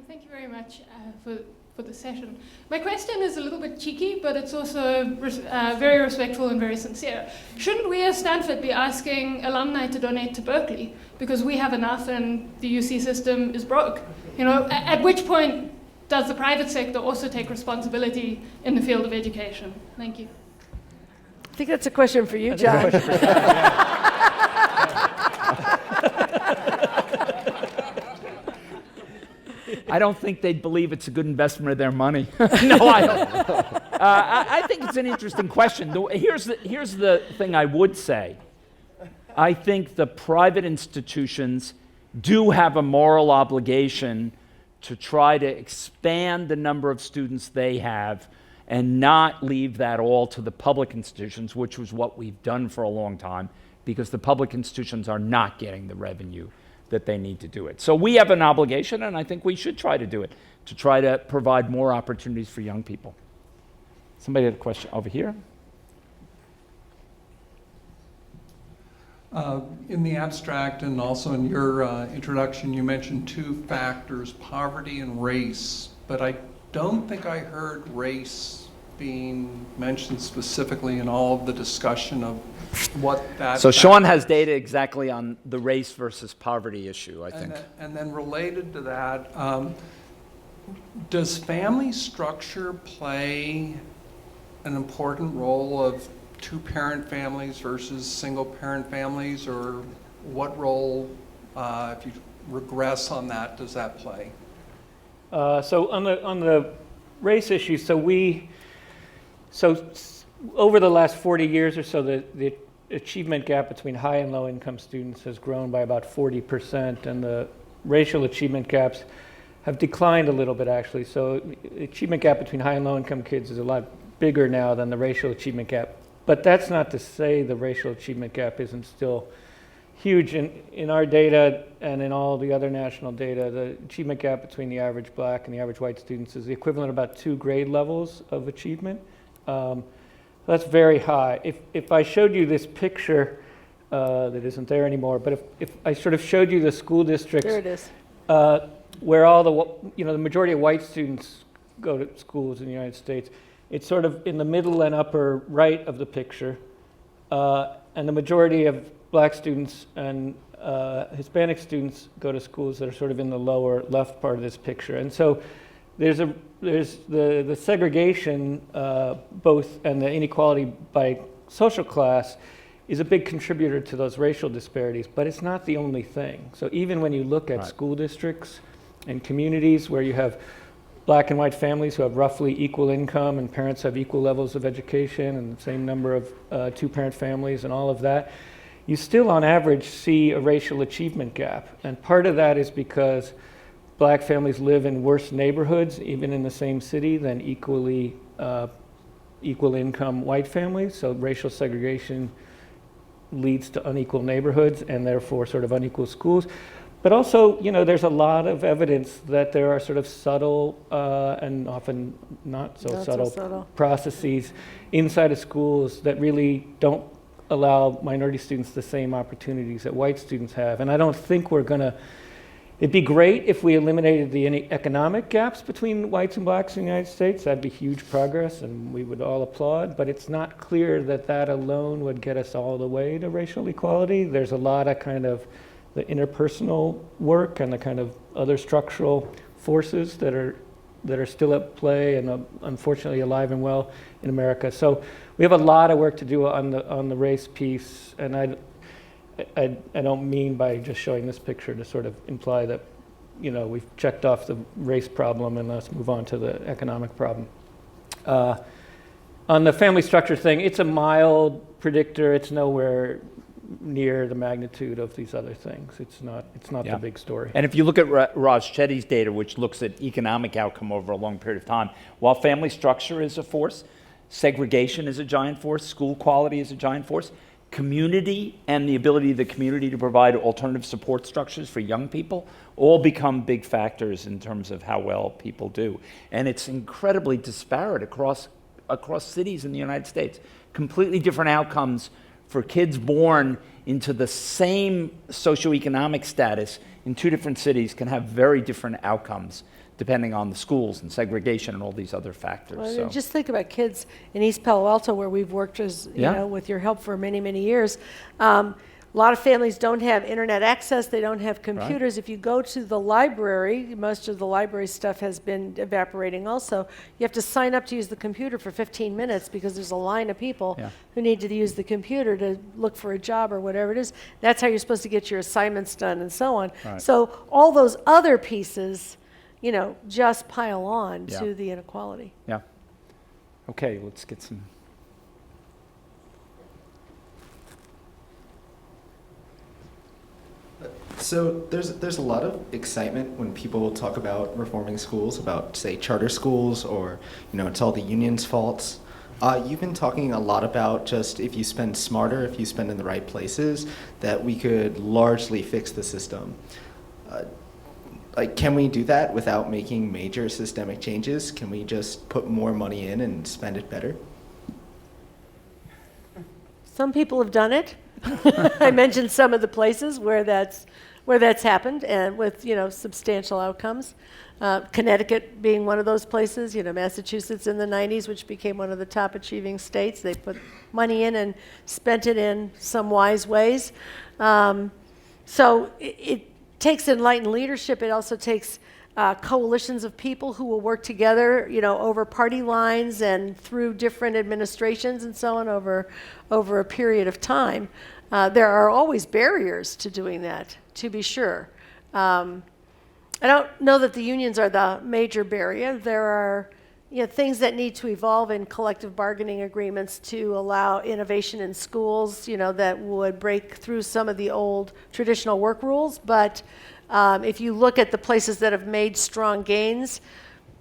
Thank you very much for the session. My question is a little bit cheeky, but it's also very respectful and very sincere. Shouldn't we as Stanford be asking alumni to donate to Berkeley because we have enough and the UC system is broke? At which point does the private sector also take responsibility in the field of education? Thank you. I think that's a question for you, John. I don't think they'd believe it's a good investment of their money. No, I don't. I think it's an interesting question. Here's the thing I would say. I think the private institutions do have a moral obligation to try to expand the number of students they have and not leave that all to the public institutions, which was what we've done for a long time, because the public institutions are not getting the revenue that they need to do it. So we have an obligation, and I think we should try to do it, to try to provide more opportunities for young people. Somebody had a question over here? In the abstract and also in your introduction, you mentioned two factors, poverty and race, but I don't think I heard race being mentioned specifically in all of the discussion of what that... So Sean has data exactly on the race versus poverty issue, I think. And then related to that, does family structure play an important role of two-parent families versus single-parent families, or what role, if you regress on that, does that play? So on the race issue, so over the last 40 years or so, the achievement gap between high and low income students has grown by about 40%, and the racial achievement gaps have declined a little bit, actually. So the achievement gap between high and low income kids is a lot bigger now than the racial achievement gap. But that's not to say the racial achievement gap isn't still huge. In our data and in all the other national data, the achievement gap between the average black and the average white students is the equivalent of about 2 grade levels of achievement. That's very high. If I showed you this picture, that isn't there anymore, but if I sort of showed you the school districts There it is. where all the majority of white students go to schools in the United States, it's sort of in the middle and upper right of the picture. the majority of black students and Hispanic students go to schools that are sort of in the lower left part of this picture. And so there's the segregation, both, and the inequality by social class is a big contributor to those racial disparities, but it's not the only thing. So even when you look at school districts and communities where you have black and white families who have roughly equal income and parents have equal levels of education and the same number of two-parent families and all of that, you still on average see a racial achievement gap. And part of that is because black families live in worse neighborhoods, even in the same city, than equal income white families. So racial segregation leads to unequal neighborhoods and therefore sort of unequal schools. But also, there's a lot of evidence that there are sort of subtle and often not so subtle processes inside of schools that really don't allow minority students the same opportunities that white students have. And I don't think it'd be great if we eliminated the economic gaps between whites and blacks in the United States. That'd be huge progress and we would all applaud, but it's not clear that alone would get us all the way to racial equality. There's a lot of kind of the interpersonal work and the kind of other structural forces that are still at play and unfortunately alive and well in America. So we have a lot of work to do on the race piece, and I don't mean by just showing this picture to sort of imply that we've checked off the race problem and let's move on to the economic problem. On the family structure thing, it's a mild predictor. It's nowhere near the magnitude of these other things. It's not the big story. And if you look at Raj Chetty's data, which looks at economic outcome over a long period of time, while family structure is a force, segregation is a giant force, school quality is a giant force, community and the ability of the community to provide alternative support structures for young people all become big factors in terms of how well people do. And it's incredibly disparate across cities in the United States. Completely different outcomes for kids born into the same socioeconomic status in two different cities can have very different outcomes depending on the schools and segregation and all these other factors. Well, So just think about kids in East Palo Alto, where we've worked with your help for many, many years. A lot of families don't have internet access. They don't have computers. Right. If you go to the library, most of the library stuff has been evaporating also. You have to sign up to use the computer for 15 minutes because there's a line of people who need to use the computer to look for a job or whatever it is. That's how you're supposed to get your assignments done and so on. Right. So all those other pieces, just pile on to the inequality. Yeah. Okay, let's get some. So there's a lot of excitement when people talk about reforming schools, about say charter schools, or it's all the union's faults. You've been talking a lot about just if you spend smarter, if you spend in the right places, that we could largely fix the system. Can we do that without making major systemic changes? Can we just put more money in and spend it better? Some people have done it. I mentioned some of the places where that's happened and with substantial outcomes. Connecticut being one of those places. Massachusetts in the 90s, which became one of the top achieving states. They put money in and spent it in some wise ways. So it takes enlightened leadership. It also takes coalitions of people who will work together, over party lines and through different administrations and so on over a period of time. There are always barriers to doing that, to be sure. I don't know that the unions are the major barrier. There are things that need to evolve in collective bargaining agreements to allow innovation in schools, that would break through some of the old traditional work rules. But if you look at the places that have made strong gains,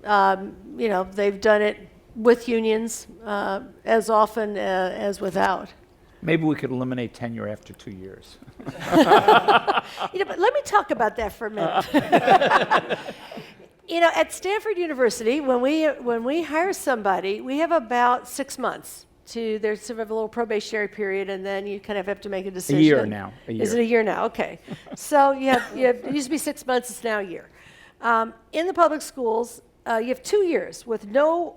they've done it with unions as often as without. Maybe we could eliminate tenure after 2 years. But let me talk about that for a minute. At Stanford University, when we hire somebody, we have about 6 months. There's sort of a little probationary period, and then you kind of have to make a decision. A year now. Is it a year now? Okay. So it used to be 6 months, it's now a year. In the public schools, you have 2 years with no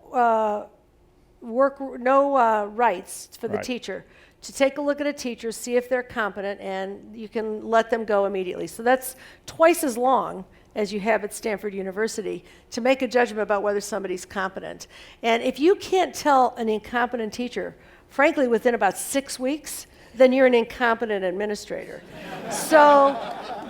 rights for the teacher to take a look at a teacher, see if they're competent, and you can let them go immediately. So that's twice as long as you have at Stanford University to make a judgment about whether somebody's competent. And if you can't tell an incompetent teacher, frankly, within about 6 weeks, then you're an incompetent administrator. So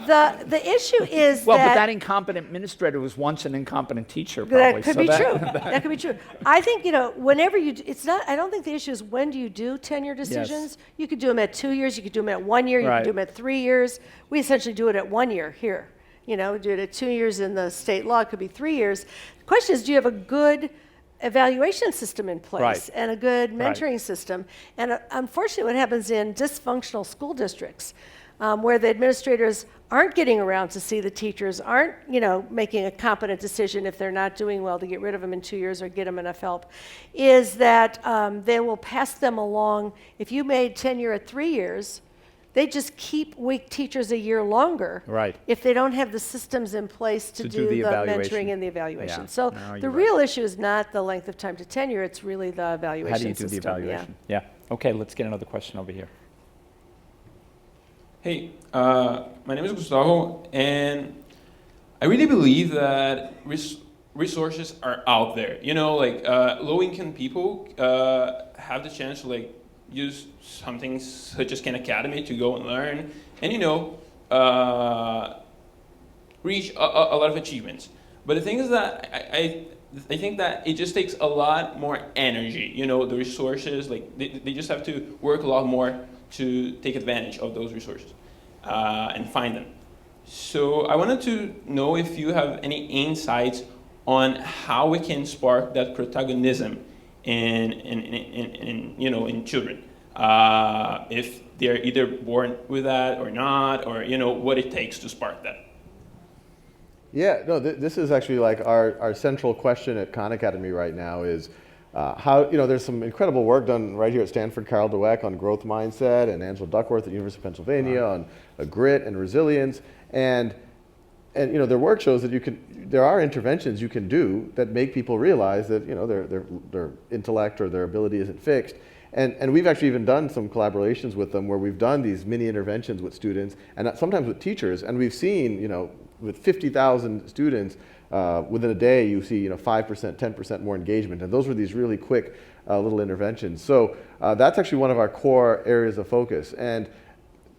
the issue is Well, but that incompetent administrator was once an incompetent teacher, probably. That could be true. That could be true. I think, whenever it's not, I don't think the issue is when do you do tenure decisions. Yes. You could do them at 2 years, you could do them at 1 year, you Right. could do them at 3 years. We essentially do it at 1 year here. We do it at 2 years in the state law, it could be 3 years. The question is, do you have a good evaluation system in place Right. and a good Right. mentoring system? And unfortunately, what happens in dysfunctional school districts, where the administrators aren't getting around to see the teachers, aren't making a competent decision if they're not doing well to get rid of them in 2 years or get them enough help, is that they will pass them along. If you made tenure at 3 years, they just keep weak teachers a year longer Right. if they don't have the systems in place to do the evaluation. mentoring and the evaluation. Yeah. So No, the you're real issue is not the length of time to tenure, it's really the evaluation How do you do system. the evaluation? Yeah. Okay, let's get another question over here. Hey, my name is Gustavo, and I really believe that resources are out there. Low-income people have the chance to use something such as Khan Academy to go and learn, and reach a lot of achievements. But the thing is that I think that it just takes a lot more energy. The resources, they just have to work a lot more to take advantage of those resources and find them. So I wanted to know if you have any insights on how we can spark that protagonism in children, if they're either born with that or not, or what it takes to spark that. Yeah, no, this is actually our central question at Khan Academy right now is how, there's some incredible work done right here at Stanford, Carol Dweck on growth mindset, and Angela Duckworth at University of Pennsylvania on grit and resilience. And their work shows that there are interventions you can do that make people realize that, their intellect or their ability isn't fixed. And we've actually even done some collaborations with them where we've done these mini interventions with students and sometimes with teachers. And we've seen, with 50,000 students, within a day, you see 5%, 10% more engagement. And those were these really quick little interventions. So that's actually one of our core areas of focus. And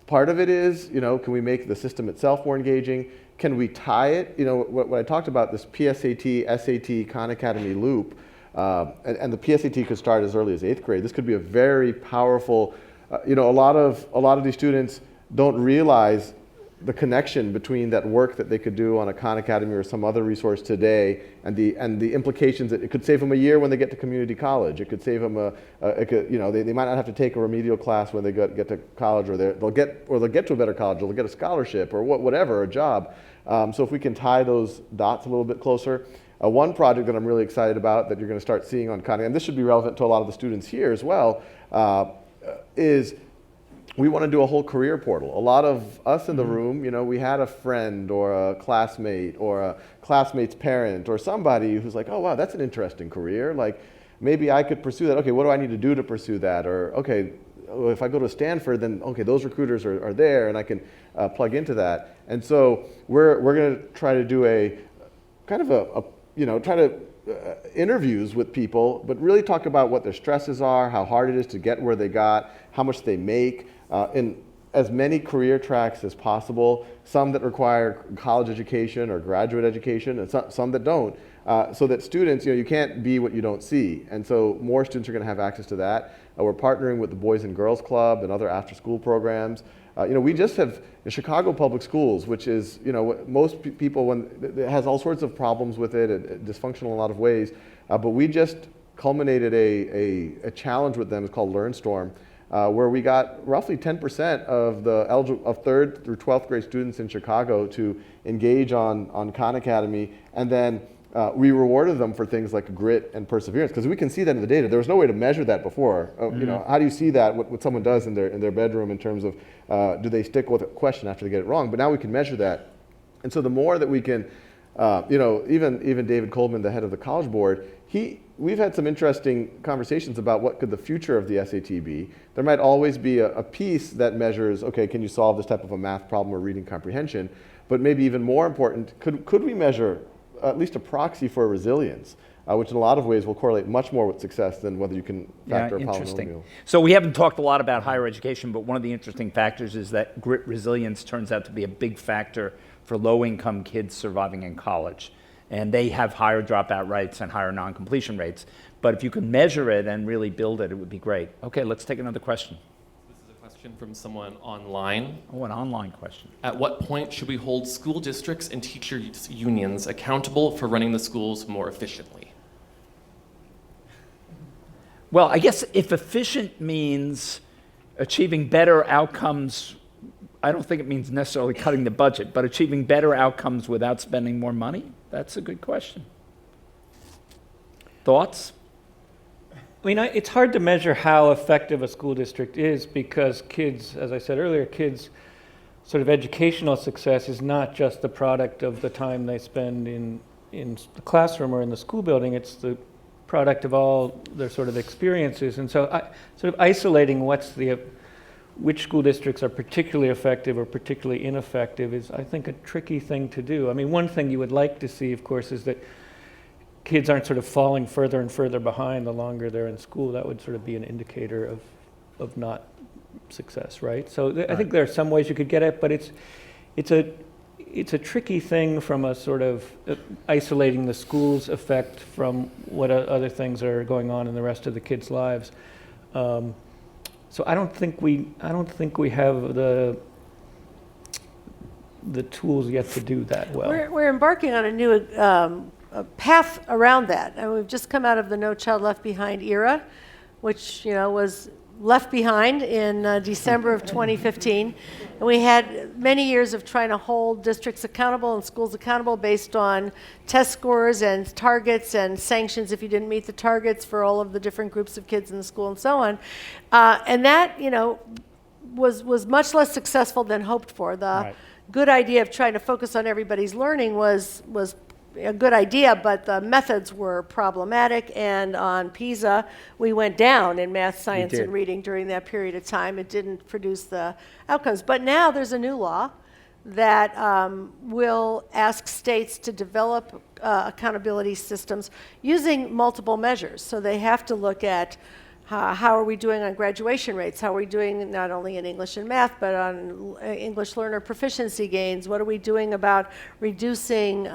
part of it is, can we make the system itself more engaging? Can we tie it? What I talked about, this PSAT, SAT, Khan Academy loop, and the PSAT could start as early as 8th grade. This could be a very powerful, a lot of these students don't realize the connection between that work that they could do on a Khan Academy or some other resource today and the implications that it could save them a year when they get to community college. It could save them they might not have to take a remedial class when they get to college, or they'll get to a better college, or they'll get a scholarship or whatever, a job. So if we can tie those dots a little bit closer. One project that I'm really excited about that you're going to start seeing on Khan, and this should be relevant to a lot of the students here as well, is we want to do a whole career portal. A lot of us in the room, we had a friend or a classmate or a classmate's parent or somebody who's like, oh, wow, that's an interesting career. Maybe I could pursue that. Okay, what do I need to do to pursue that? Or, okay, if I go to Stanford, then, okay, those recruiters are there and I can plug into that. And so we're going to try to do a kind of interviews with people, but really talk about what their stresses are, how hard it is to get where they got, how much they make, in as many career tracks as possible, some that require college education or graduate education, and some that don't, so that students, you can't be what you don't see. And so more students are going to have access to that. We're partnering with the Boys and Girls Club and other after-school programs. We just have Chicago Public Schools, which is, most people, it has all sorts of problems with it, dysfunctional in a lot of ways, but we just culminated a challenge with them. It's called LearnStorm, where we got roughly 10% of the 3rd through 12th grade students in Chicago to engage on Khan Academy, and then we rewarded them for things like grit and perseverance, because we can see that in the data. There was no way to measure that before. How do you see that, what someone does in their bedroom in terms of do they stick with a question after they get it wrong? But now we can measure that. And so the more that we can, even David Coleman, the head of the College Board, we've had some interesting conversations about what could the future of the SAT be. There might always be a piece that measures, okay, can you solve this type of a math problem or reading comprehension? But maybe even more important, could we measure at least a proxy for resilience, which in a lot of ways will correlate much more with success than whether you can factor a polynomial. So we haven't talked a lot about higher education, but one of the interesting factors is that grit resilience turns out to be a big factor for low-income kids surviving in college. And they have higher dropout rates and higher non-completion rates. But if you can measure it and really build it, it would be great. Okay, let's take another question. This is a question from someone online. Oh, an online question. At what point should we hold school districts and teacher unions accountable for running the schools more efficiently? Well, I guess if efficient means achieving better outcomes, I don't think it means necessarily cutting the budget, but achieving better outcomes without spending more money, that's a good question. Thoughts? I mean, it's hard to measure how effective a school district is because kids, as I said earlier, kids' sort of educational success is not just the product of the time they spend in the classroom or in the school building, it's the product of all their sort of experiences. And so sort of isolating which school districts are particularly effective or particularly ineffective is, I think, a tricky thing to do. I mean, one thing you would like to see, of course, is that kids aren't sort of falling further and further behind the longer they're in school. That would sort of be an indicator of not success, right? So I think there are some ways you could get it, but it's a tricky thing from a sort of isolating the school's effect from what other things are going on in the rest of the kids' lives. So I don't think we have the tools yet to do that well. We're embarking on a new path around that, and we've just come out of the No Child Left Behind era, which was left behind in December of 2015. And we had many years of trying to hold districts accountable and schools accountable based on test scores and targets and sanctions if you didn't meet the targets for all of the different groups of kids in the school and so on. And that, was much less successful than hoped for. The good idea of trying to focus on everybody's learning was a good idea, but the methods were problematic, and on PISA, we went down in math, science, and reading during that period of time. It didn't produce the outcomes. But now there's a new law that will ask states to develop accountability systems using multiple measures. So they have to look at how are we doing on graduation rates? How are we doing not only in English and math, but on English learner proficiency gains? What are we doing about reducing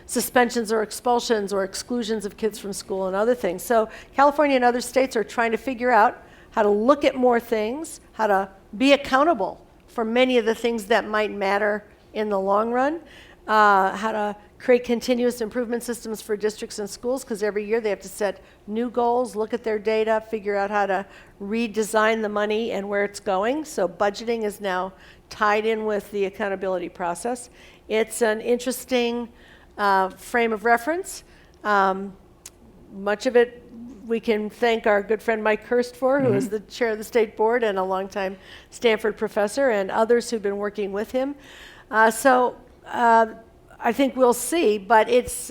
suspensions or expulsions or exclusions of kids from school and other things? So California and other states are trying to figure out how to look at more things, how to be accountable for many of the things that might matter in the long run, how to create continuous improvement systems for districts and schools, because every year they have to set new goals, look at their data, figure out how to redesign the money and where it's going. So budgeting is now tied in with the accountability process. It's an interesting frame of reference. Much of it we can thank our good friend Mike Hurst for, who is the chair of the state board and a longtime Stanford professor, and others who've been working with him. I think we'll see, but it's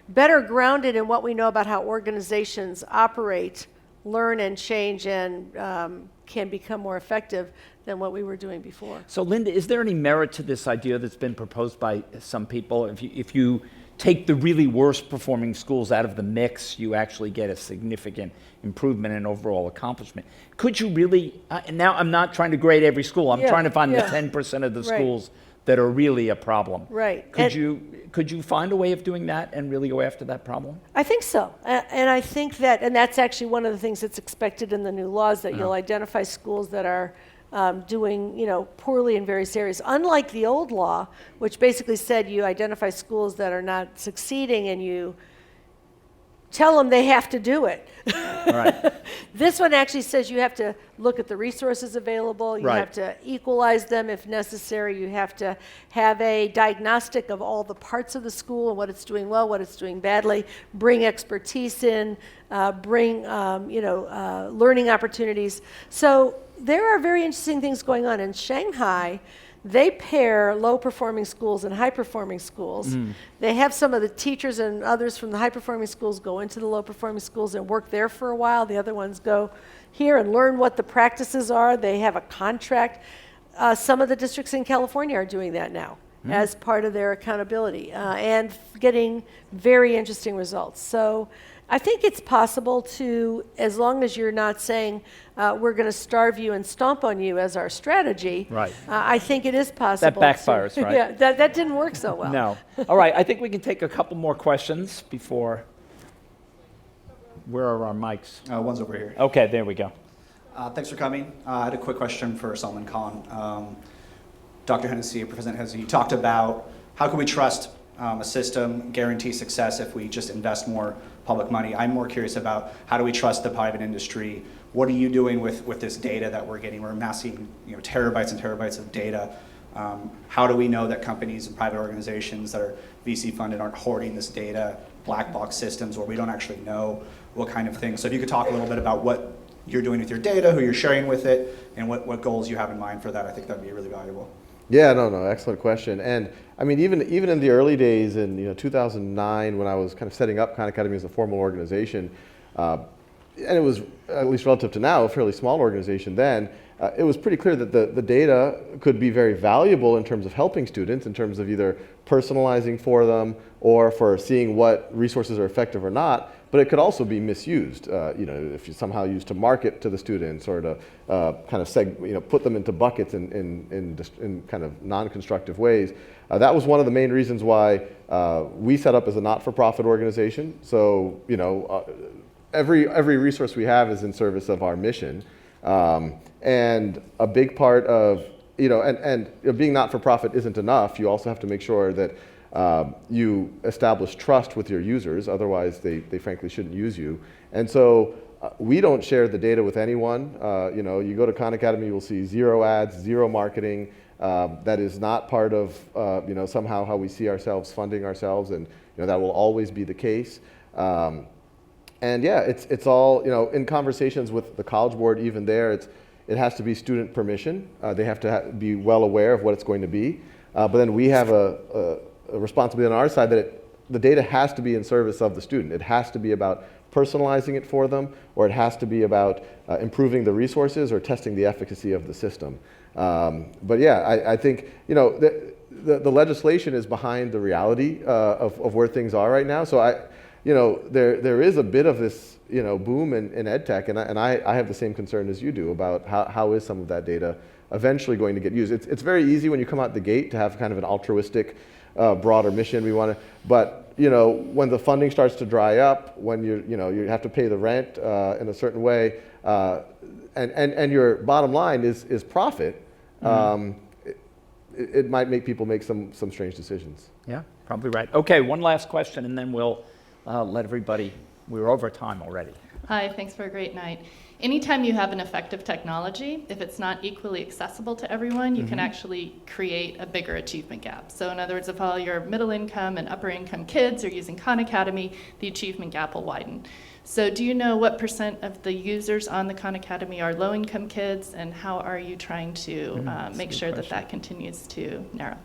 better grounded in what we know about how organizations operate, learn and change, and can become more effective than what we were doing before. So Linda, is there any merit to this idea that's been proposed by some people? If you take the really worst performing schools out of the mix, you actually get a significant improvement in overall accomplishment. Could you really, now I'm not trying to grade every school, I'm trying to find the 10% of the schools that are really a problem. Right. Could you find a way of doing that and really go after that problem? I think so. And I think that, and that's actually one of the things that's expected in the new laws, that you'll identify schools that are doing poorly in various areas. Unlike the old law, which basically said you identify schools that are not succeeding and you tell them they have to do it. Right. This one actually says you have to look at the resources available, you have to equalize them if necessary, you have to have a diagnostic of all the parts of the school and what it's doing well, what it's doing badly, bring expertise in, bring learning opportunities. So there are very interesting things going on. In Shanghai, they pair low-performing schools and high-performing schools. They have some of the teachers and others from the high-performing schools go into the low-performing schools and work there for a while. The other ones go here and learn what the practices are. They have a contract. Some of the districts in California are doing that now as part of their accountability and getting very interesting results. So I think it's possible to, as long as you're not saying we're going to starve you and stomp on you as our strategy, Right. I think it is possible. That backfires, right? Yeah, that didn't work so well. No. All right, I think we can take a couple more questions before. Where are our mics? One's over here. Okay, there we go. Thanks for coming. I had a quick question for Salman Khan. Dr. Hennessy, President Hennessy, you talked about how can we trust a system, guarantee success if we just invest more public money. I'm more curious about how do we trust the private industry? What are you doing with this data that we're getting? We're amassing terabytes and terabytes of data. How do we know that companies and private organizations that are VC funded aren't hoarding this data, black box systems where we don't actually know what kind of things? So if you could talk a little bit about what you're doing with your data, who you're sharing with it, and what goals you have in mind for that, I think that'd be really valuable. Yeah, no, excellent question. And I mean, even in the early days in 2009, when I was kind of setting up Khan Academy as a formal organization, and it was, at least relative to now, a fairly small organization then, it was pretty clear that the data could be very valuable in terms of helping students, in terms of either personalizing for them or for seeing what resources are effective or not. But it could also be misused, if you somehow used to market to the students or to kind of put them into buckets in kind of non-constructive ways. That was one of the main reasons why we set up as a not-for-profit organization. So every resource we have is in service of our mission, and a big part of being not-for-profit isn't enough. You also have to make sure that you establish trust with your users, otherwise they frankly shouldn't use you. And so we don't share the data with anyone. You go to Khan Academy, you will see 0 ads, 0 marketing. That is not part of somehow how we see ourselves funding ourselves, and that will always be the case. And yeah, it's all in conversations with the College Board. Even there, it has to be student permission. They have to be well aware of what it's going to be. But then we have a responsibility on our side that the data has to be in service of the student. It has to be about personalizing it for them, or it has to be about improving the resources or testing the efficacy of the system. But yeah, I think the legislation is behind the reality of where things are right now. So there is a bit of this boom in ed tech, and I have the same concern as you do about how is some of that data eventually going to get used. It's very easy when you come out the gate to have kind of an altruistic broader mission we want to, but when the funding starts to dry up, when you have to pay the rent in a certain way, and your bottom line is profit, it might make people make some strange decisions. Yeah, probably right. Okay, one last question, and then we'll let everybody. We're over time already. Hi, thanks for a great night. Anytime you have an effective technology, if it's not equally accessible to everyone, you can actually create a bigger achievement gap. So in other words, if all your middle income and upper income kids are using Khan Academy, the achievement gap will widen. So do you know what % of the users on the Khan Academy are low income kids, and how are you trying to make sure that continues to narrow?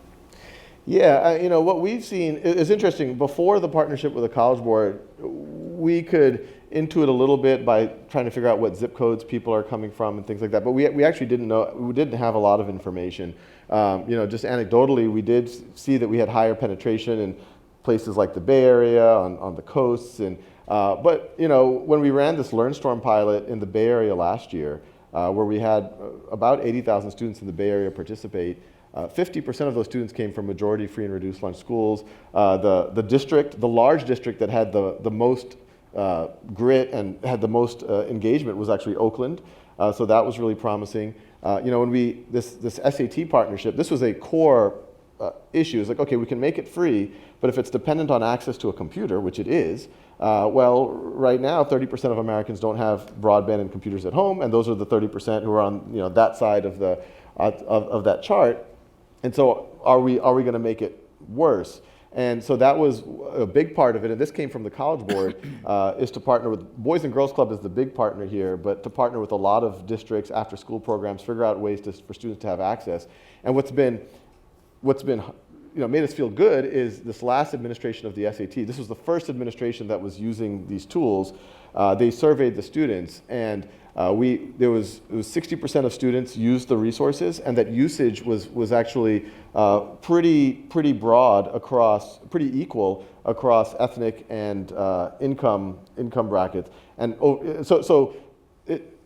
Yeah, what we've seen is interesting. Before the partnership with the College Board, we could intuit a little bit by trying to figure out what zip codes people are coming from and things like that. But we actually didn't know. We didn't have a lot of information. Just anecdotally, we did see that we had higher penetration in places like the Bay Area, on the coasts, and but when we ran this LearnStorm pilot in the Bay Area last year, where we had about 80,000 students in the Bay Area participate. 50% of those students came from majority free and reduced lunch schools. The large district that had the most grit and had the most engagement was actually Oakland. So that was really promising. When this SAT partnership, this was a core issue. It's like, okay, we can make it free, but if it's dependent on access to a computer, which it is, well, right now 30% of Americans don't have broadband and computers at home, and those are the 30% who are on that side of the of that chart. And so are we going to make it worse? And so that was a big part of it, and this came from the College Board, is to partner with, Boys and Girls Club is the big partner here, but to partner with a lot of districts, after school programs, figure out ways for students to have access. And what's been made us feel good is this last administration of the SAT. This was the first administration that was using these tools. They surveyed the students, and it was 60% of students used the resources, and that usage was actually pretty broad across, pretty equal across ethnic and income brackets. And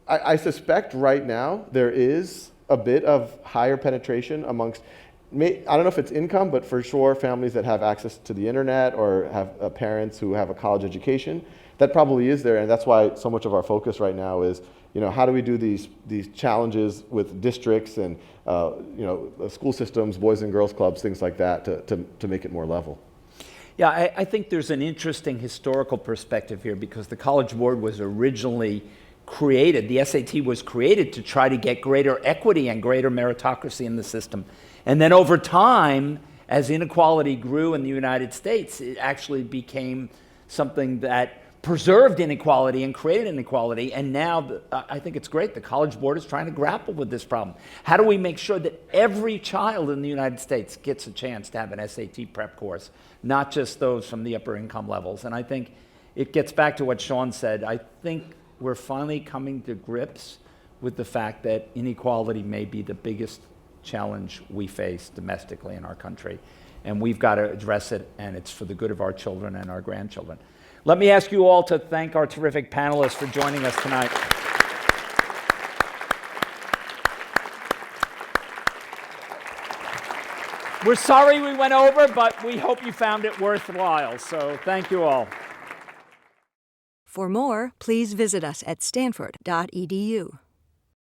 I suspect right now there is a bit of higher penetration amongst, I don't know if it's income, but for sure families that have access to the internet or have parents who have a college education. That probably is there, and that's why so much of our focus right now is, how do we do these challenges with districts and school systems, boys and girls clubs, things like that, to make it more level. Yeah, I think there's an interesting historical perspective here, because the College Board was originally created, the SAT was created to try to get greater equity and greater meritocracy in the system. And then over time, as inequality grew in the United States, it actually became something that preserved inequality and created inequality. And now I think it's great. The College Board is trying to grapple with this problem. How do we make sure that every child in the United States gets a chance to have an SAT prep course, not just those from the upper income levels? And I think it gets back to what Sean said. I think we're finally coming to grips with the fact that inequality may be the biggest challenge we face domestically in our country. And we've got to address it, and it's for the good of our children and our grandchildren. Let me ask you all to thank our terrific panelists for joining us tonight. We're sorry we went over, but we hope you found it worthwhile. So thank you all. For more, please visit us at stanford.edu.